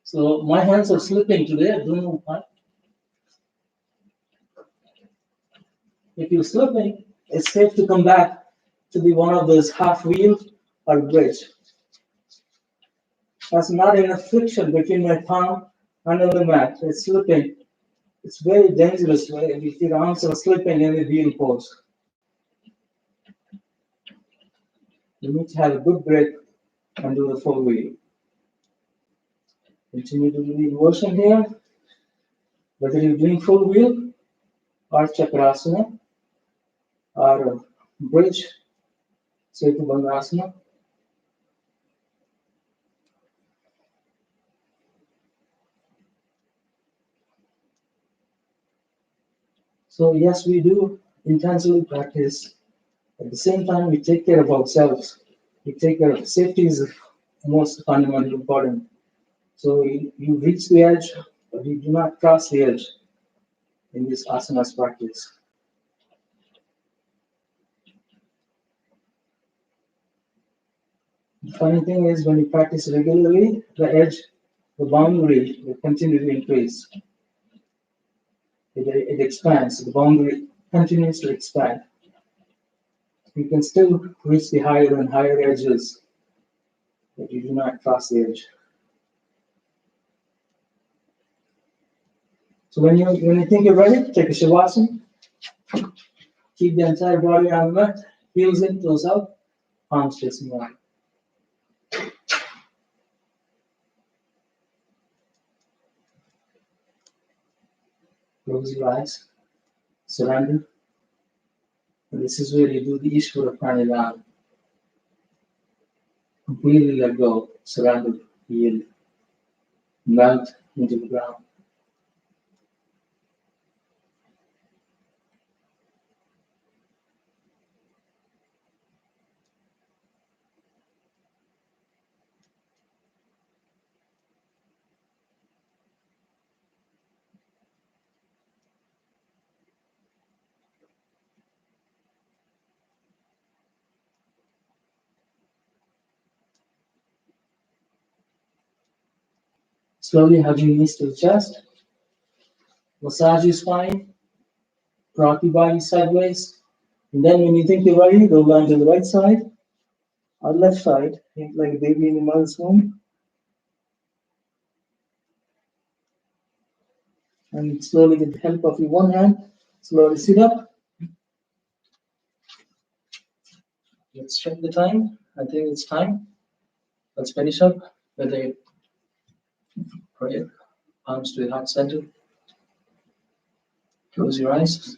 So my hands are slipping today, I don't know why. If you're slipping, it's safe to come back to the one of those half wheel or bridge. There's not enough friction between my palm and the mat. It's slipping. It's very dangerous if your arms are slipping in the wheel pose. You need to have a good grip and do the full wheel. Continue to do the inversion here. Whether you're doing full wheel or chakrasana or bridge, Setubandhasana. So yes, we do intensively practice. At the same time, we take care of ourselves. We take care of safety is most fundamentally important. So you reach the edge, but you do not cross the edge in this asanas practice. Funny thing is, when you practice regularly, the boundary will continue to increase. It expands. The boundary continues to expand. You can still reach the higher and higher edges, but you do not cross the edge. So when you think you're ready, take a shavasana. Keep the entire body on the mat. Heels in, toes out, palms facing wide. Close your eyes. Surrender. And this is where you do the Ishvara Pranayama. Completely let go, surrender, yield, melt into the ground. Slowly hug your knees to the chest. Massage your spine. Rock your body sideways. And then when you think you're ready, roll down to the right side or left side. Think like a baby in the mother's womb. And slowly, with the help of your one hand, slowly sit up. Let's check the time. I think it's time. Let's finish up with a prayer. Arms to the heart center. Close your eyes.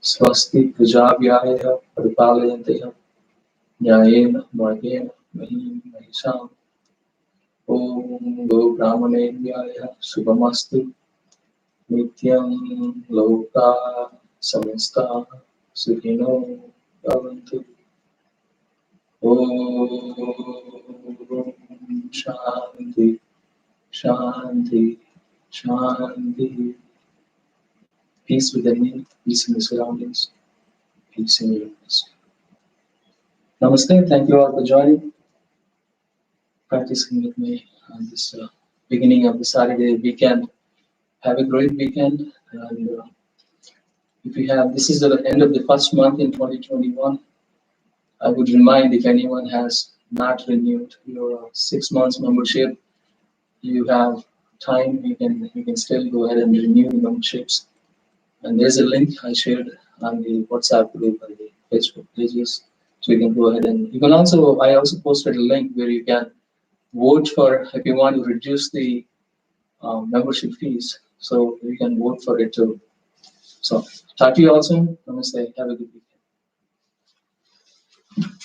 Swasti Prajabhyaya Paripalayanteya Nyayena Margena Mahim Mahisham Om Go Brahmanendyaya Subhamastu Nityam Loka Samasta Sukhino Bhavantu Om Shanti Shanti Shanti. Peace within me, peace in the surroundings, peace in the universe. Namaste, thank you all for joining, practicing with me on this beginning of the Saturday weekend. Have a great weekend, and if you have, this is the end of the first month in 2021. I would remind, if anyone has not renewed your 6 months membership, you have time, you can still go ahead and renew the memberships. And there's a link I shared on the WhatsApp group and the Facebook pages. So you can go ahead and you can also, I also posted a link where you can vote for, if you want to reduce the membership fees. So you can vote for it too. So talk to you all soon. Namaste. Have a good weekend.